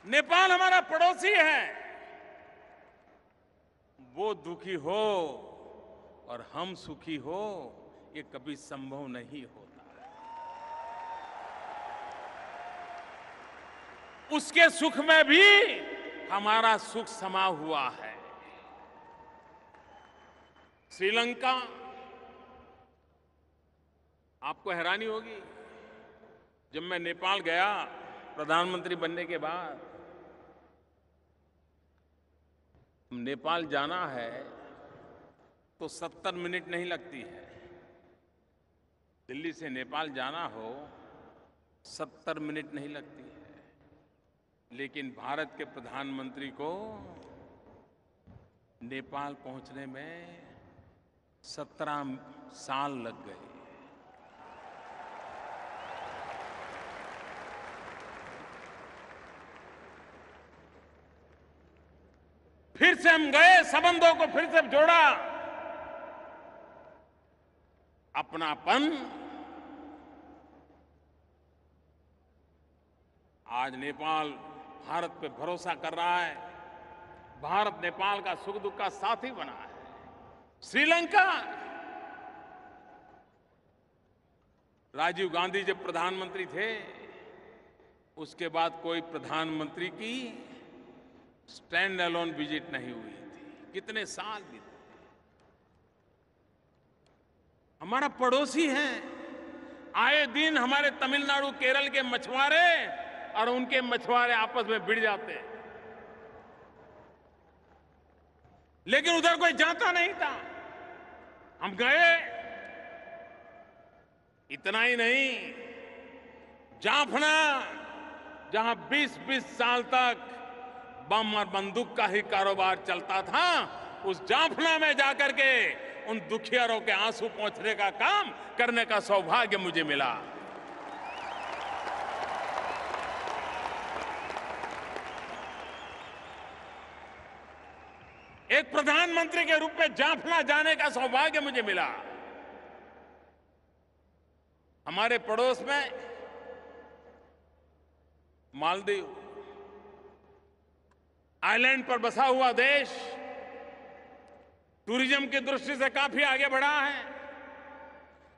Speaker 1: नेपाल हमारा पड़ोसी है, वो दुखी हो और हम सुखी हो, ये कभी संभव नहीं होता। उसके सुख में भी हमारा सुख समा हुआ है। श्रीलंका, आपको हैरानी होगी, जब मैं नेपाल गया प्रधानमंत्री बनने के बाद, नेपाल जाना है तो 70 मिनट नहीं लगती है। दिल्ली से नेपाल जाना हो 70 मिनट नहीं लगती है। लेकिन भारत के प्रधानमंत्री को नेपाल पहुंचने में 17 साल लग गए। फिर से हम गए, संबंधों को फिर से जोड़ा, अपनापन। आज नेपाल भारत पे भरोसा कर रहा है, भारत नेपाल का सुख दुख का साथी बना है। श्रीलंका, राजीव गांधी जब प्रधानमंत्री थे, उसके बाद कोई प्रधानमंत्री की स्टैंड अलोन विजिट नहीं हुई थी। कितने साल बीते। हमारा पड़ोसी है, आए दिन हमारे तमिलनाडु केरल के मछुआरे और उनके मछुआरे आपस में भिड़ जाते हैं, लेकिन उधर कोई जाता नहीं था। हम गए। इतना ही नहीं, जाफना, जहां 20-20 साल तक बम और बंदूक का ही कारोबार चलता था, उस जाफना में जाकर के उन दुखियारों के आंसू पोंछने का काम करने का सौभाग्य मुझे मिला। एक प्रधानमंत्री के रूप में जाफना जाने का सौभाग्य मुझे मिला। हमारे पड़ोस में मालदीव, आइलैंड पर बसा हुआ देश, टूरिज्म की दृष्टि से काफी आगे बढ़ा है।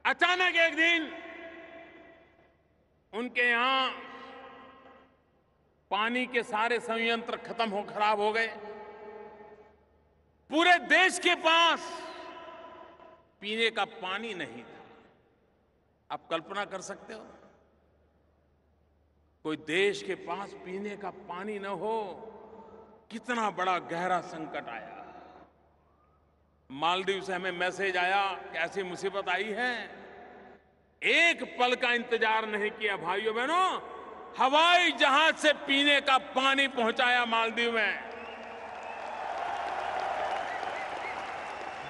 Speaker 1: अचानक एक दिन उनके यहां पानी के सारे संयंत्र खराब हो गए। पूरे देश के पास पीने का पानी नहीं था। आप कल्पना कर सकते हो, कोई देश के पास पीने का पानी न हो, कितना बड़ा गहरा संकट आया। मालदीव से हमें मैसेज आया कि ऐसी मुसीबत आई है। एक पल का इंतजार नहीं किया भाइयों बहनों, हवाई जहाज से पीने का पानी पहुंचाया मालदीव में।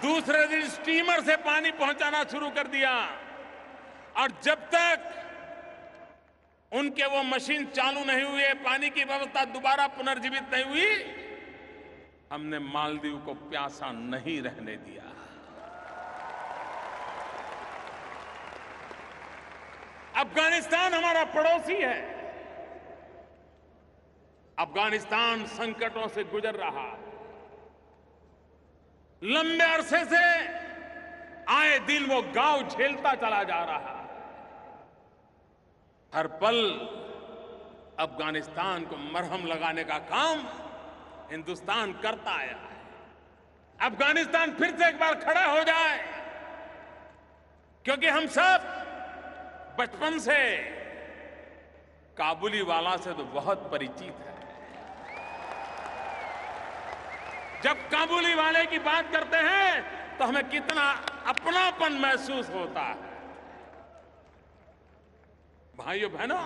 Speaker 1: दूसरे दिन स्टीमर से पानी पहुंचाना शुरू कर दिया, और जब तक उनके वो मशीन चालू नहीं हुए, पानी की व्यवस्था दोबारा पुनर्जीवित नहीं हुई, हमने मालदीव को प्यासा नहीं रहने दिया। अफगानिस्तान हमारा पड़ोसी है। अफगानिस्तान संकटों से गुजर रहा है। लंबे अरसे से आए दिन वो गांव झेलता चला जा रहा है। हर पल अफगानिस्तान को मरहम लगाने का काम हिंदुस्तान करता आया है। अफगानिस्तान फिर से एक बार खड़ा हो जाए, क्योंकि हम सब बचपन से काबुली वाला से तो बहुत परिचित है। जब काबुली वाले की बात करते हैं तो हमें कितना अपनापन महसूस होता है। भाइयों बहनों,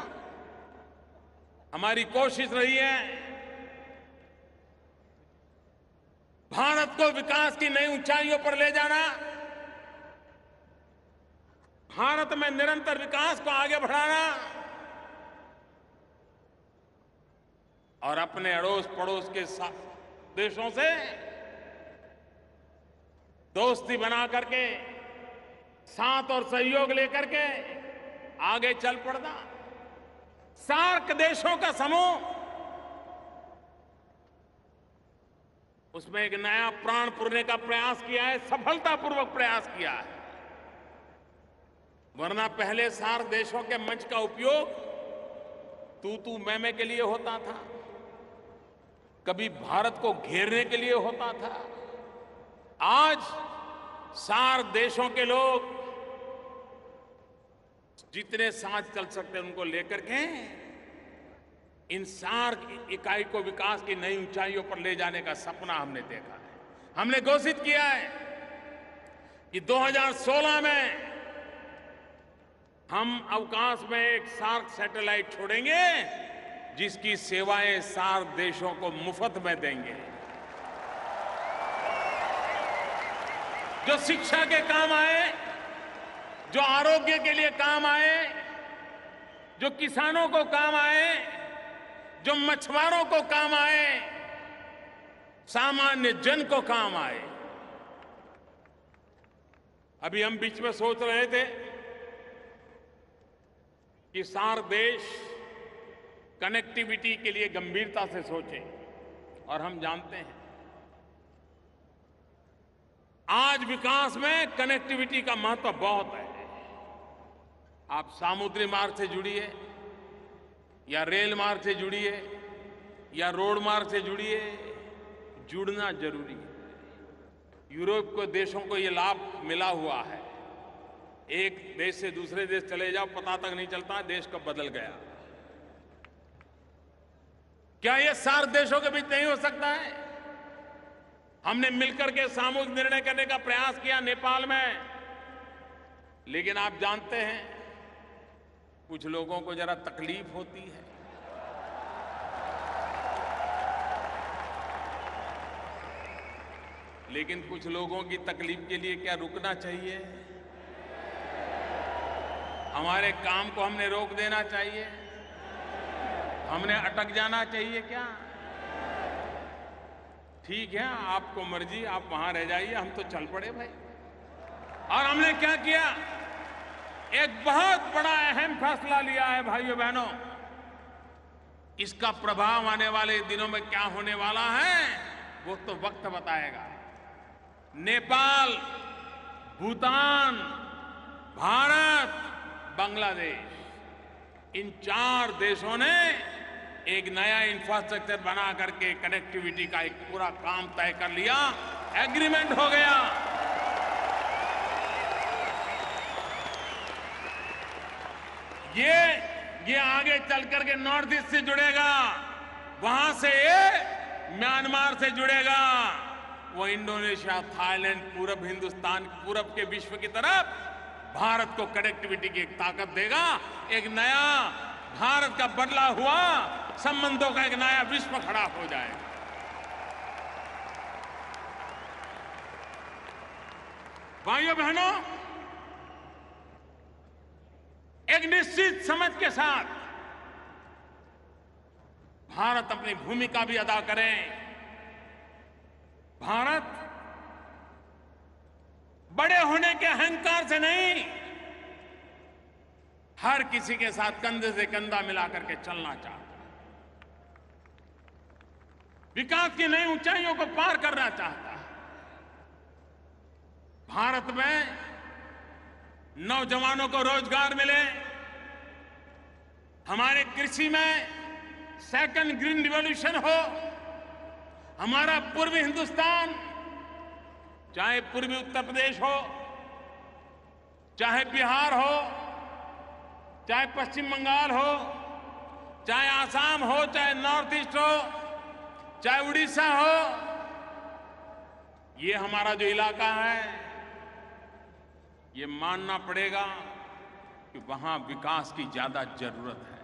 Speaker 1: हमारी कोशिश रही है भारत को विकास की नई ऊंचाइयों पर ले जाना, भारत में निरंतर विकास को आगे बढ़ाना, और अपने अड़ोस पड़ोस के देशों से दोस्ती बना करके, साथ और सहयोग लेकर के आगे चल पड़ना। सार्क देशों का समूह, उसमें एक नया प्राण पुरने का प्रयास किया है, सफलतापूर्वक प्रयास किया है। वरना पहले सार्क देशों के मंच का उपयोग तू मैं के लिए होता था, कभी भारत को घेरने के लिए होता था। आज सार्क देशों के लोग जितने साथ चल सकते हैं उनको लेकर के इन सार्क इकाई को विकास की नई ऊंचाइयों पर ले जाने का सपना हमने देखा है। हमने घोषित किया है कि 2016 में हम अवकाश में एक सार्क सैटेलाइट छोड़ेंगे, जिसकी सेवाएं सार्क देशों को मुफ्त में देंगे, जो शिक्षा के काम आए, जो आरोग्य के लिए काम आए, जो किसानों को काम आए, जो मछुआरों को काम आए, सामान्य जन को काम आए। अभी हम बीच में सोच रहे थे कि सार्क देश कनेक्टिविटी के लिए गंभीरता से सोचे, और हम जानते हैं आज विकास में कनेक्टिविटी का महत्व बहुत है। आप समुद्री मार्ग से जुड़िए या रेल मार्ग से जुड़िए या रोड मार्ग से जुड़िए, जुड़ना जरूरी है। यूरोप के देशों को ये लाभ मिला हुआ है। एक देश से दूसरे देश चले जाओ, पता तक नहीं चलता देश कब बदल गया। क्या ये सार्क देशों के बीच नहीं हो सकता है? हमने मिलकर के सामूहिक निर्णय करने का प्रयास किया नेपाल में, लेकिन आप जानते हैं कुछ लोगों को जरा तकलीफ होती है। लेकिन कुछ लोगों की तकलीफ के लिए क्या रुकना चाहिए? हमारे काम को हमने रोक देना चाहिए? हमने अटक जाना चाहिए क्या? ठीक है, आपको मर्जी, आप वहां रह जाइए, हम तो चल पड़े भाई। और हमने क्या किया? एक बहुत बड़ा अहम फैसला लिया है भाइयों बहनों। इसका प्रभाव आने वाले दिनों में क्या होने वाला है वो तो वक्त बताएगा। नेपाल, भूटान, भारत, बांग्लादेश, इन 4 देशों ने एक नया इंफ्रास्ट्रक्चर बना करके कनेक्टिविटी का एक पूरा काम तय कर लिया, एग्रीमेंट हो गया। ये आगे चल करके नॉर्थ ईस्ट से जुड़ेगा, वहां से ये म्यांमार से जुड़ेगा, वो इंडोनेशिया, थाईलैंड, पूरब हिंदुस्तान, पूरब के विश्व की तरफ भारत को कनेक्टिविटी की एक ताकत देगा। एक नया भारत का बदला हुआ संबंधों का एक नया विश्व खड़ा हो जाएगा। भाइयों बहनों, एक निश्चित समझ के साथ भारत अपनी भूमिका भी अदा करें। भारत बड़े होने के अहंकार से नहीं, हर किसी के साथ कंधे से कंधा मिलाकर के चलना चाहता है। विकास की नई ऊंचाइयों को पार करना चाहता है। भारत में नौजवानों को रोजगार मिले, हमारे कृषि में सेकंड ग्रीन रिवॉल्यूशन हो, हमारा पूर्वी हिंदुस्तान, चाहे पूर्वी उत्तर प्रदेश हो, चाहे बिहार हो, चाहे पश्चिम बंगाल हो, चाहे आसाम हो, चाहे नॉर्थ ईस्ट हो, चाहे उड़ीसा हो, ये हमारा जो इलाका है, ये मानना पड़ेगा कि वहां विकास की ज्यादा जरूरत है।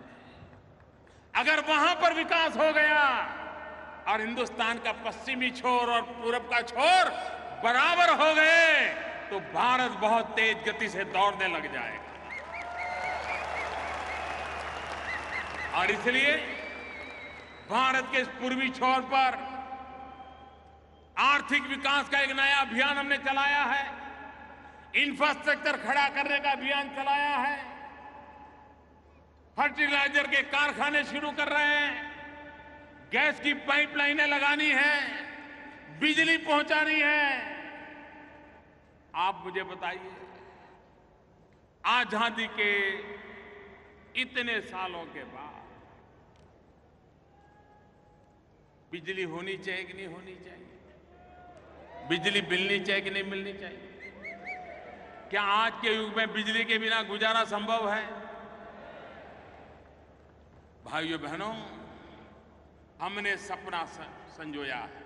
Speaker 1: अगर वहां पर विकास हो गया और हिंदुस्तान का पश्चिमी छोर और पूरब का छोर बराबर हो गए तो भारत बहुत तेज गति से दौड़ने लग जाएगा। और इसलिए भारत के इस पूर्वी छोर पर आर्थिक विकास का एक नया अभियान हमने चलाया है, इंफ्रास्ट्रक्चर खड़ा करने का अभियान चलाया है, फर्टिलाइजर के कारखाने शुरू कर रहे हैं, गैस की पाइपलाइनें लगानी है, बिजली पहुंचानी है। आप मुझे बताइए, आजादी के इतने सालों के बाद बिजली होनी चाहिए कि नहीं होनी चाहिए? बिजली मिलनी चाहिए कि नहीं मिलनी चाहिए? क्या आज के युग में बिजली के बिना गुजारा संभव है? भाइयों बहनों, हमने सपना संजोया है।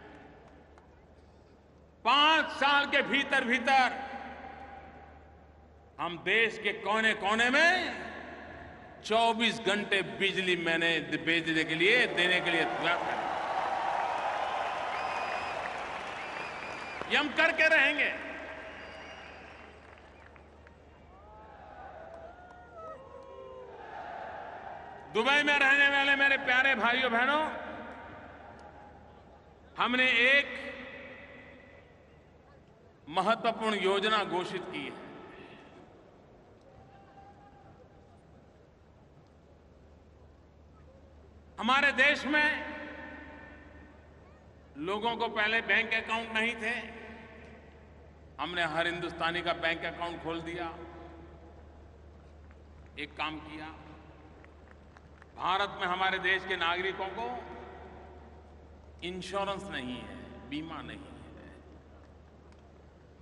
Speaker 1: 5 साल के भीतर भीतर हम देश के कोने कोने में 24 घंटे बिजली मैंने भेजने के लिए, देने के लिए तैयार है। ये हम करके रहेंगे। दुबई में रहने वाले मेरे प्यारे भाइयों बहनों, हमने एक महत्वपूर्ण योजना घोषित की है। हमारे देश में लोगों को पहले बैंक अकाउंट नहीं थे। हमने हर हिंदुस्तानी का बैंक अकाउंट खोल दिया। एक काम किया, भारत में हमारे देश के नागरिकों को इंश्योरेंस नहीं है, बीमा नहीं है।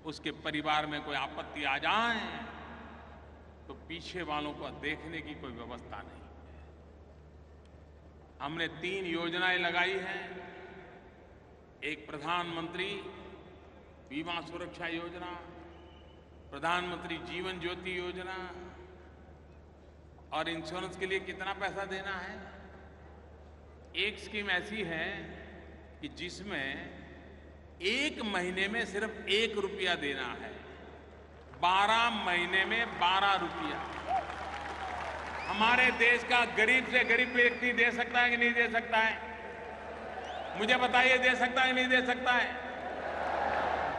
Speaker 1: उसके परिवार में कोई आपत्ति आ जाए तो पीछे वालों को देखने की कोई व्यवस्था नहीं। हमने 3 योजनाएं लगाई हैं। एक प्रधानमंत्री बीमा सुरक्षा योजना, प्रधानमंत्री जीवन ज्योति योजना। और इंश्योरेंस के लिए कितना पैसा देना है? एक स्कीम ऐसी है कि जिसमें 1 महीने में सिर्फ 1 रुपया देना है, 12 महीने में 12 रुपया। हमारे देश का गरीब से गरीब व्यक्ति दे सकता है कि नहीं दे सकता है? मुझे बताइए, दे सकता है कि नहीं दे सकता है?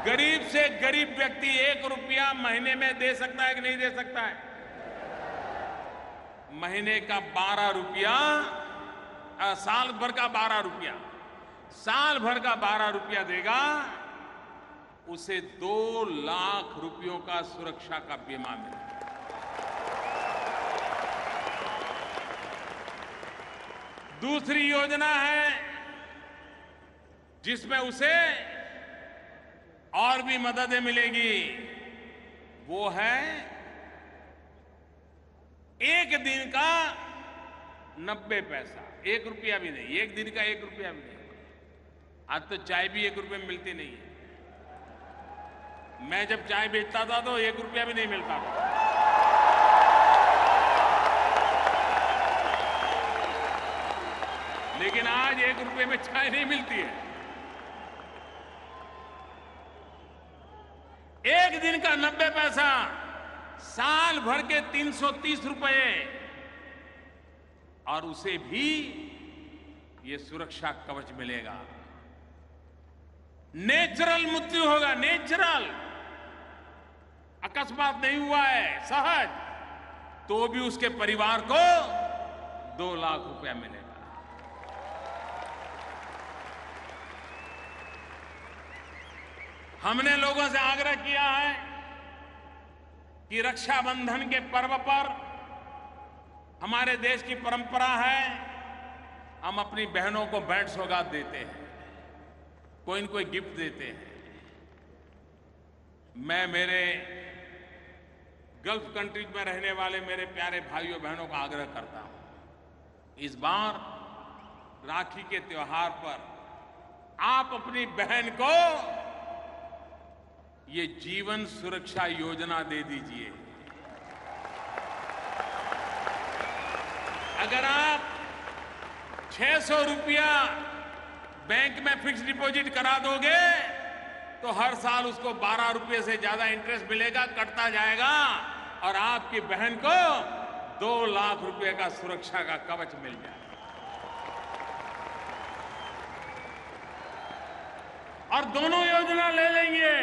Speaker 1: गरीब से गरीब व्यक्ति 1 रुपया महीने में दे सकता है कि नहीं दे सकता है? महीने का 12 रुपया, साल भर का 12 रुपया, साल भर का 12 रुपया देगा, उसे 2 लाख रुपयों का सुरक्षा का बीमा मिलेगा। दूसरी योजना है जिसमें उसे और भी मददें मिलेगी। वो है 1 दिन का 90 पैसा, 1 रुपया भी नहीं, 1 दिन का 1 रुपया भी नहीं। आज तो चाय भी 1 रुपये में मिलती नहीं है। मैं जब चाय बेचता था तो 1 रुपया भी नहीं मिलता था। लेकिन आज 1 रुपये में चाय नहीं मिलती है। 1 दिन का 90 पैसा, साल भर के 330 रुपए, और उसे भी ये सुरक्षा कवच मिलेगा। नेचुरल मृत्यु होगा, नेचुरल, अकस्मात नहीं हुआ है, सहज, तो भी उसके परिवार को 2 लाख रुपया मिलेगा। हमने लोगों से आग्रह किया है कि रक्षाबंधन के पर्व पर, हमारे देश की परंपरा है, हम अपनी बहनों को भेंट सौगात देते हैं, कोई न कोई गिफ्ट देते हैं। मैं मेरे गल्फ कंट्रीज में रहने वाले मेरे प्यारे भाइयों बहनों का आग्रह करता हूं, इस बार राखी के त्योहार पर आप अपनी बहन को ये जीवन सुरक्षा योजना दे दीजिए। अगर आप 600 रुपया बैंक में फिक्स डिपॉजिट करा दोगे तो हर साल उसको 12 रुपये से ज्यादा इंटरेस्ट मिलेगा, कटता जाएगा, और आपकी बहन को 2 लाख रुपए का सुरक्षा का कवच मिल जाएगा। और दोनों योजना ले लेंगे,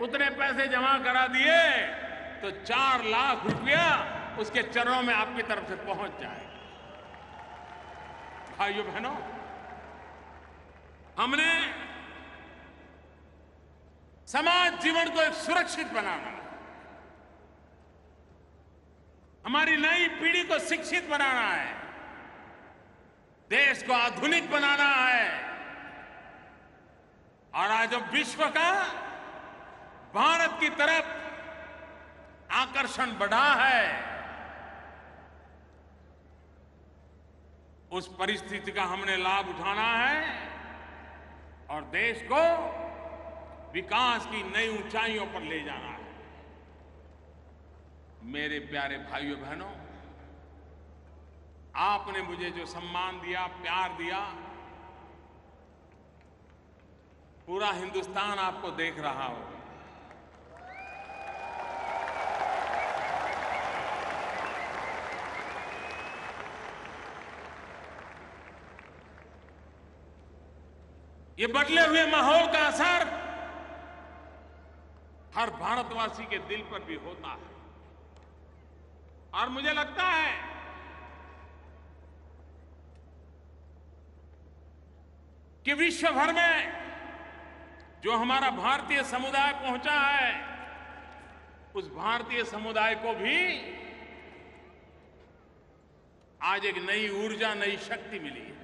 Speaker 1: उतने पैसे जमा करा दिए तो 4 लाख रुपया उसके चरणों में आपकी तरफ से पहुंच जाएगा। भाइयों बहनों, हमने समाज जीवन को एक सुरक्षित बनाना है, हमारी नई पीढ़ी को शिक्षित बनाना है, देश को आधुनिक बनाना है। और आज जब विश्व का भारत की तरफ आकर्षण बढ़ा है, उस परिस्थिति का हमने लाभ उठाना है और देश को विकास की नई ऊंचाइयों पर ले जाना है। मेरे प्यारे भाइयों बहनों, आपने मुझे जो सम्मान दिया, प्यार दिया, पूरा हिंदुस्तान आपको देख रहा होगा। ये बदले हुए माहौल का असर हर भारतवासी के दिल पर भी होता है और मुझे लगता है कि विश्व भर में जो हमारा भारतीय समुदाय पहुंचा है, उस भारतीय समुदाय को भी आज एक नई ऊर्जा, नई शक्ति मिली है।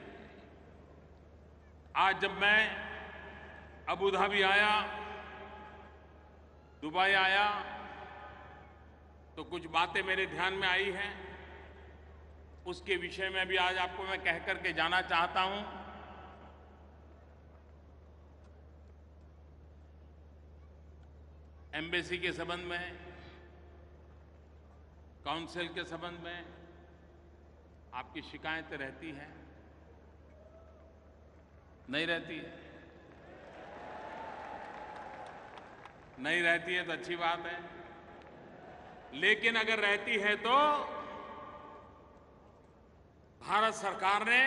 Speaker 1: आज जब मैं अबू धाबी आया, दुबई आया, तो कुछ बातें मेरे ध्यान में आई हैं। उसके विषय में भी आज आपको मैं कह करके जाना चाहता हूं। एम्बेसी के संबंध में, काउंसिल के संबंध में आपकी शिकायतें रहती हैं? नहीं रहती है? नहीं रहती है तो अच्छी बात है, लेकिन अगर रहती है तो भारत सरकार ने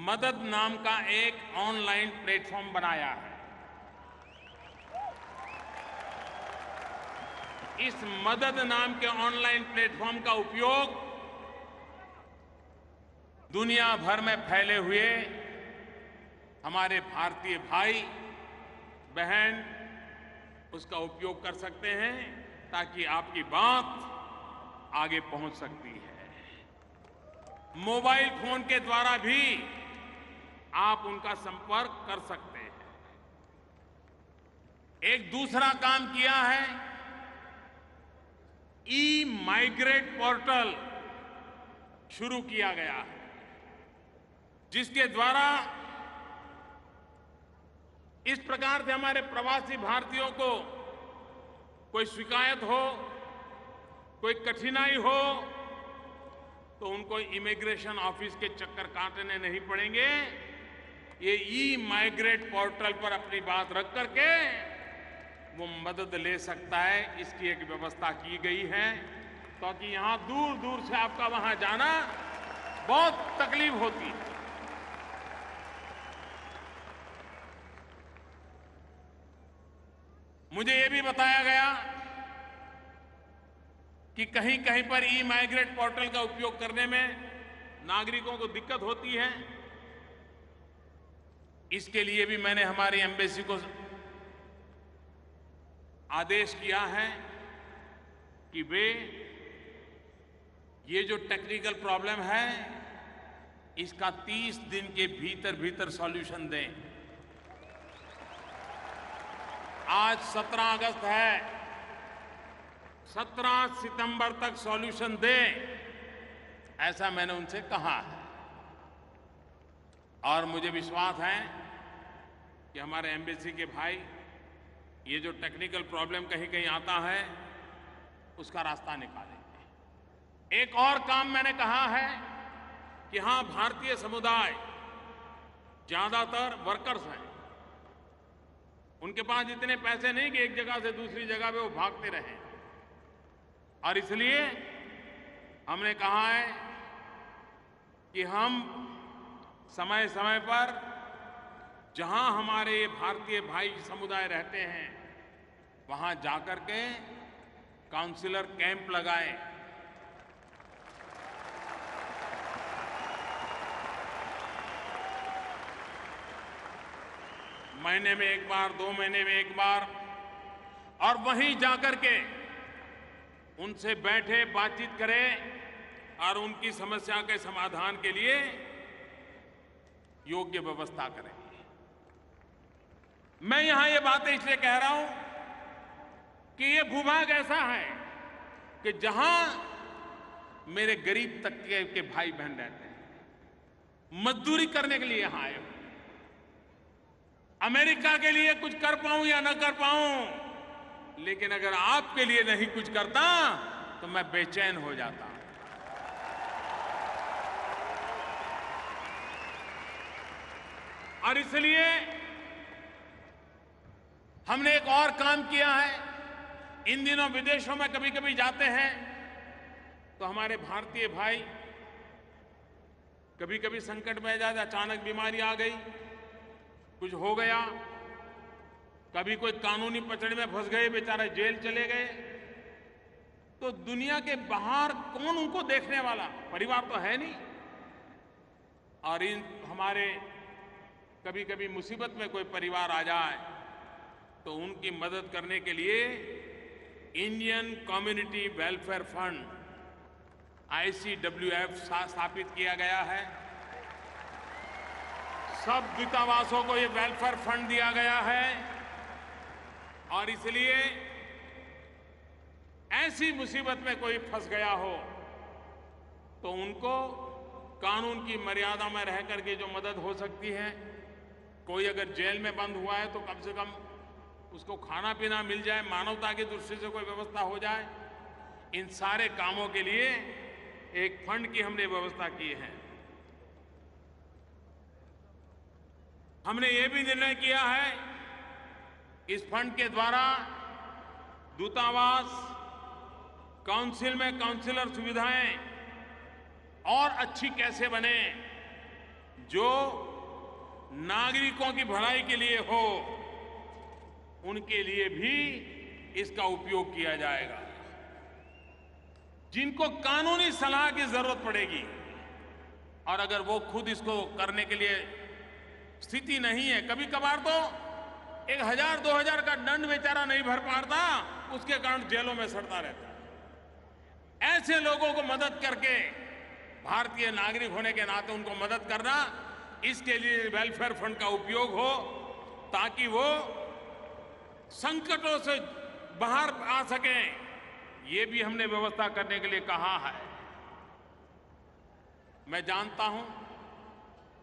Speaker 1: मदद नाम का एक ऑनलाइन प्लेटफॉर्म बनाया है। इस मदद नाम के ऑनलाइन प्लेटफॉर्म का उपयोग दुनिया भर में फैले हुए हमारे भारतीय भाई बहन उसका उपयोग कर सकते हैं ताकि आपकी बात आगे पहुंच सकती है। मोबाइल फोन के द्वारा भी आप उनका संपर्क कर सकते हैं। एक दूसरा काम किया है, ई-माइग्रेट पोर्टल शुरू किया गया है, जिसके द्वारा इस प्रकार से हमारे प्रवासी भारतीयों को कोई शिकायत हो, कोई कठिनाई हो, तो उनको इमिग्रेशन ऑफिस के चक्कर काटने नहीं पड़ेंगे। ये ई-माइग्रेट पोर्टल पर अपनी बात रख करके वो मदद ले सकता है। इसकी एक व्यवस्था की गई है ताकि यहां दूर दूर से आपका वहां जाना बहुत तकलीफ होती है। मुझे ये भी बताया गया कि कहीं कहीं पर ई-माइग्रेट पोर्टल का उपयोग करने में नागरिकों को दिक्कत होती है। इसके लिए भी मैंने हमारी एम्बेसी को आदेश किया है कि वे ये जो टेक्निकल प्रॉब्लम है इसका 30 दिन के भीतर भीतर सॉल्यूशन दें। आज 17 अगस्त है, 17 सितंबर तक सॉल्यूशन दें, ऐसा मैंने उनसे कहा है। और मुझे विश्वास है कि हमारे एम्बेसी के भाई ये जो टेक्निकल प्रॉब्लम कहीं कहीं आता है उसका रास्ता निकालेंगे। एक और काम मैंने कहा है कि हां, भारतीय समुदाय ज्यादातर वर्कर्स हैं, उनके पास इतने पैसे नहीं कि एक जगह से दूसरी जगह पे वो भागते रहें, और इसलिए हमने कहा है कि हम समय समय पर जहां हमारे भारतीय भाई समुदाय रहते हैं वहां जाकर के काउंसलर कैंप लगाएं। महीने में एक बार, 2 महीने में एक बार, और वहीं जाकर के उनसे बैठे, बातचीत करें और उनकी समस्या के समाधान के लिए योग्य व्यवस्था करें। मैं यहां ये बातें इसलिए कह रहा हूं कि ये भूभाग ऐसा है कि जहां मेरे गरीब तबके के भाई बहन रहते हैं, मजदूरी करने के लिए यहां आए हो। अमेरिका के लिए कुछ कर पाऊं या न कर पाऊं, लेकिन अगर आपके लिए नहीं कुछ करता तो मैं बेचैन हो जाता। और इसलिए हमने एक और काम किया है। इन दिनों विदेशों में कभी कभी जाते हैं तो हमारे भारतीय भाई कभी कभी संकट में आ जाते, अचानक बीमारी आ गई कुछ हो गया, कभी कोई कानूनी पचड़े में फंस गए, बेचारे जेल चले गए, तो दुनिया के बाहर कौन उनको देखने वाला? परिवार तो है नहीं। और इन हमारे कभी कभी मुसीबत में कोई परिवार आ जाए तो उनकी मदद करने के लिए Indian community welfare fund ICWF स्थापित किया गया है। सब दूतावासों को ये वेलफेयर फंड दिया गया है और इसलिए ऐसी मुसीबत में कोई फंस गया हो तो उनको कानून की मर्यादा में रह करके जो मदद हो सकती है, कोई अगर जेल में बंद हुआ है तो कम से कम उसको खाना पीना मिल जाए, मानवता की दृष्टि से कोई व्यवस्था हो जाए, इन सारे कामों के लिए एक फंड की हमने व्यवस्था की है। हमने ये भी निर्णय किया है इस फंड के द्वारा दूतावास, काउंसिल में काउंसिलर सुविधाएं और अच्छी कैसे बने, जो नागरिकों की भलाई के लिए हो, उनके लिए भी इसका उपयोग किया जाएगा। जिनको कानूनी सलाह की जरूरत पड़ेगी और अगर वो खुद इसको करने के लिए स्थिति नहीं है, कभी कभार तो 1000-2000 का दंड बेचारा नहीं भर पाता, उसके कारण जेलों में सड़ता रहता है। ऐसे लोगों को मदद करके, भारतीय नागरिक होने के नाते उनको मदद करना, इसके लिए वेलफेयर फंड का उपयोग हो ताकि वो संकटों से बाहर आ सकें। ये भी हमने व्यवस्था करने के लिए कहा है। मैं जानता हूं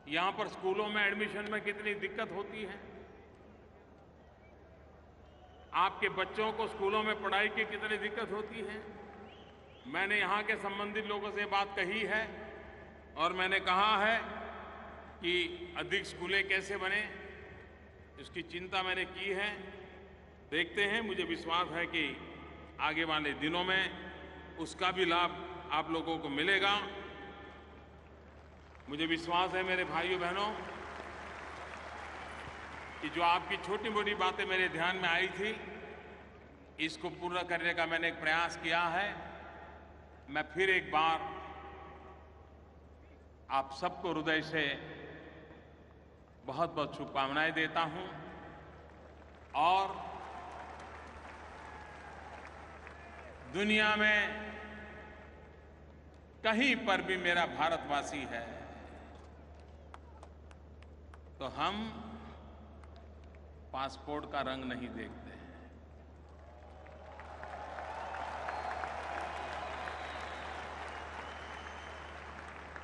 Speaker 1: यहां पर स्कूलों में एडमिशन में कितनी दिक्कत होती है, आपके बच्चों को स्कूलों में पढ़ाई की कितनी दिक्कत होती है। मैंने यहां के संबंधित लोगों से बात कही है और मैंने कहा है कि अधिक स्कूलें कैसे बने, इसकी चिंता मैंने की है। देखते हैं, मुझे विश्वास है कि आगे वाले दिनों में उसका भी लाभ आप लोगों को मिलेगा। मुझे विश्वास है मेरे भाइयों बहनों कि जो आपकी छोटी मोटी बातें मेरे ध्यान में आई थी, इसको पूरा करने का मैंने एक प्रयास किया है। मैं फिर एक बार आप सबको हृदय से बहुत बहुत शुभकामनाएं देता हूं और दुनिया में कहीं पर भी मेरा भारतवासी है तो हम पासपोर्ट का रंग नहीं देखते हैं।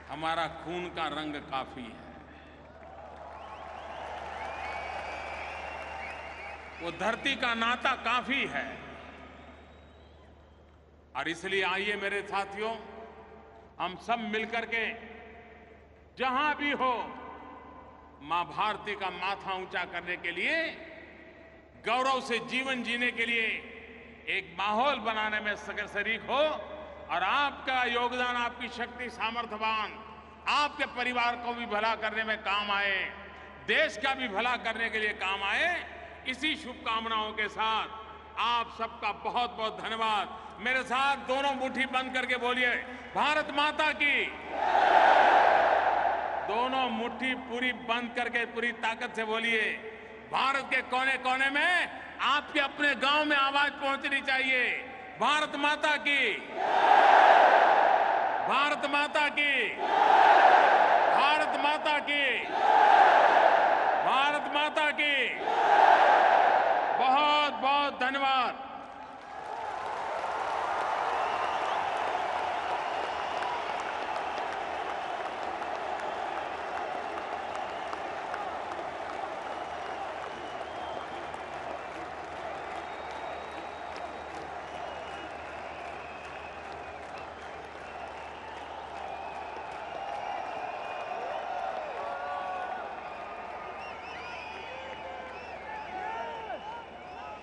Speaker 1: हमारा खून का रंग काफी है, वो धरती का नाता काफी है। और इसलिए आइए मेरे साथियों, हम सब मिलकर के जहां भी हो, मां भारती का माथा ऊंचा करने के लिए, गौरव से जीवन जीने के लिए एक माहौल बनाने में शरीक हो और आपका योगदान, आपकी शक्ति, सामर्थ्यवान आपके परिवार को भी भला करने में काम आए, देश का भी भला करने के लिए काम आए। इसी शुभकामनाओं के साथ आप सबका बहुत बहुत धन्यवाद। मेरे साथ दोनों मुट्ठी बंद करके बोलिए, भारत माता की। दोनों मुट्ठी पूरी बंद करके पूरी ताकत से बोलिए। भारत के कोने कोने में आपके अपने गांव में आवाज पहुंचनी चाहिए, भारत माता की, भारत माता की, भारत माता की, भारत माता की। बहुत बहुत धन्यवाद।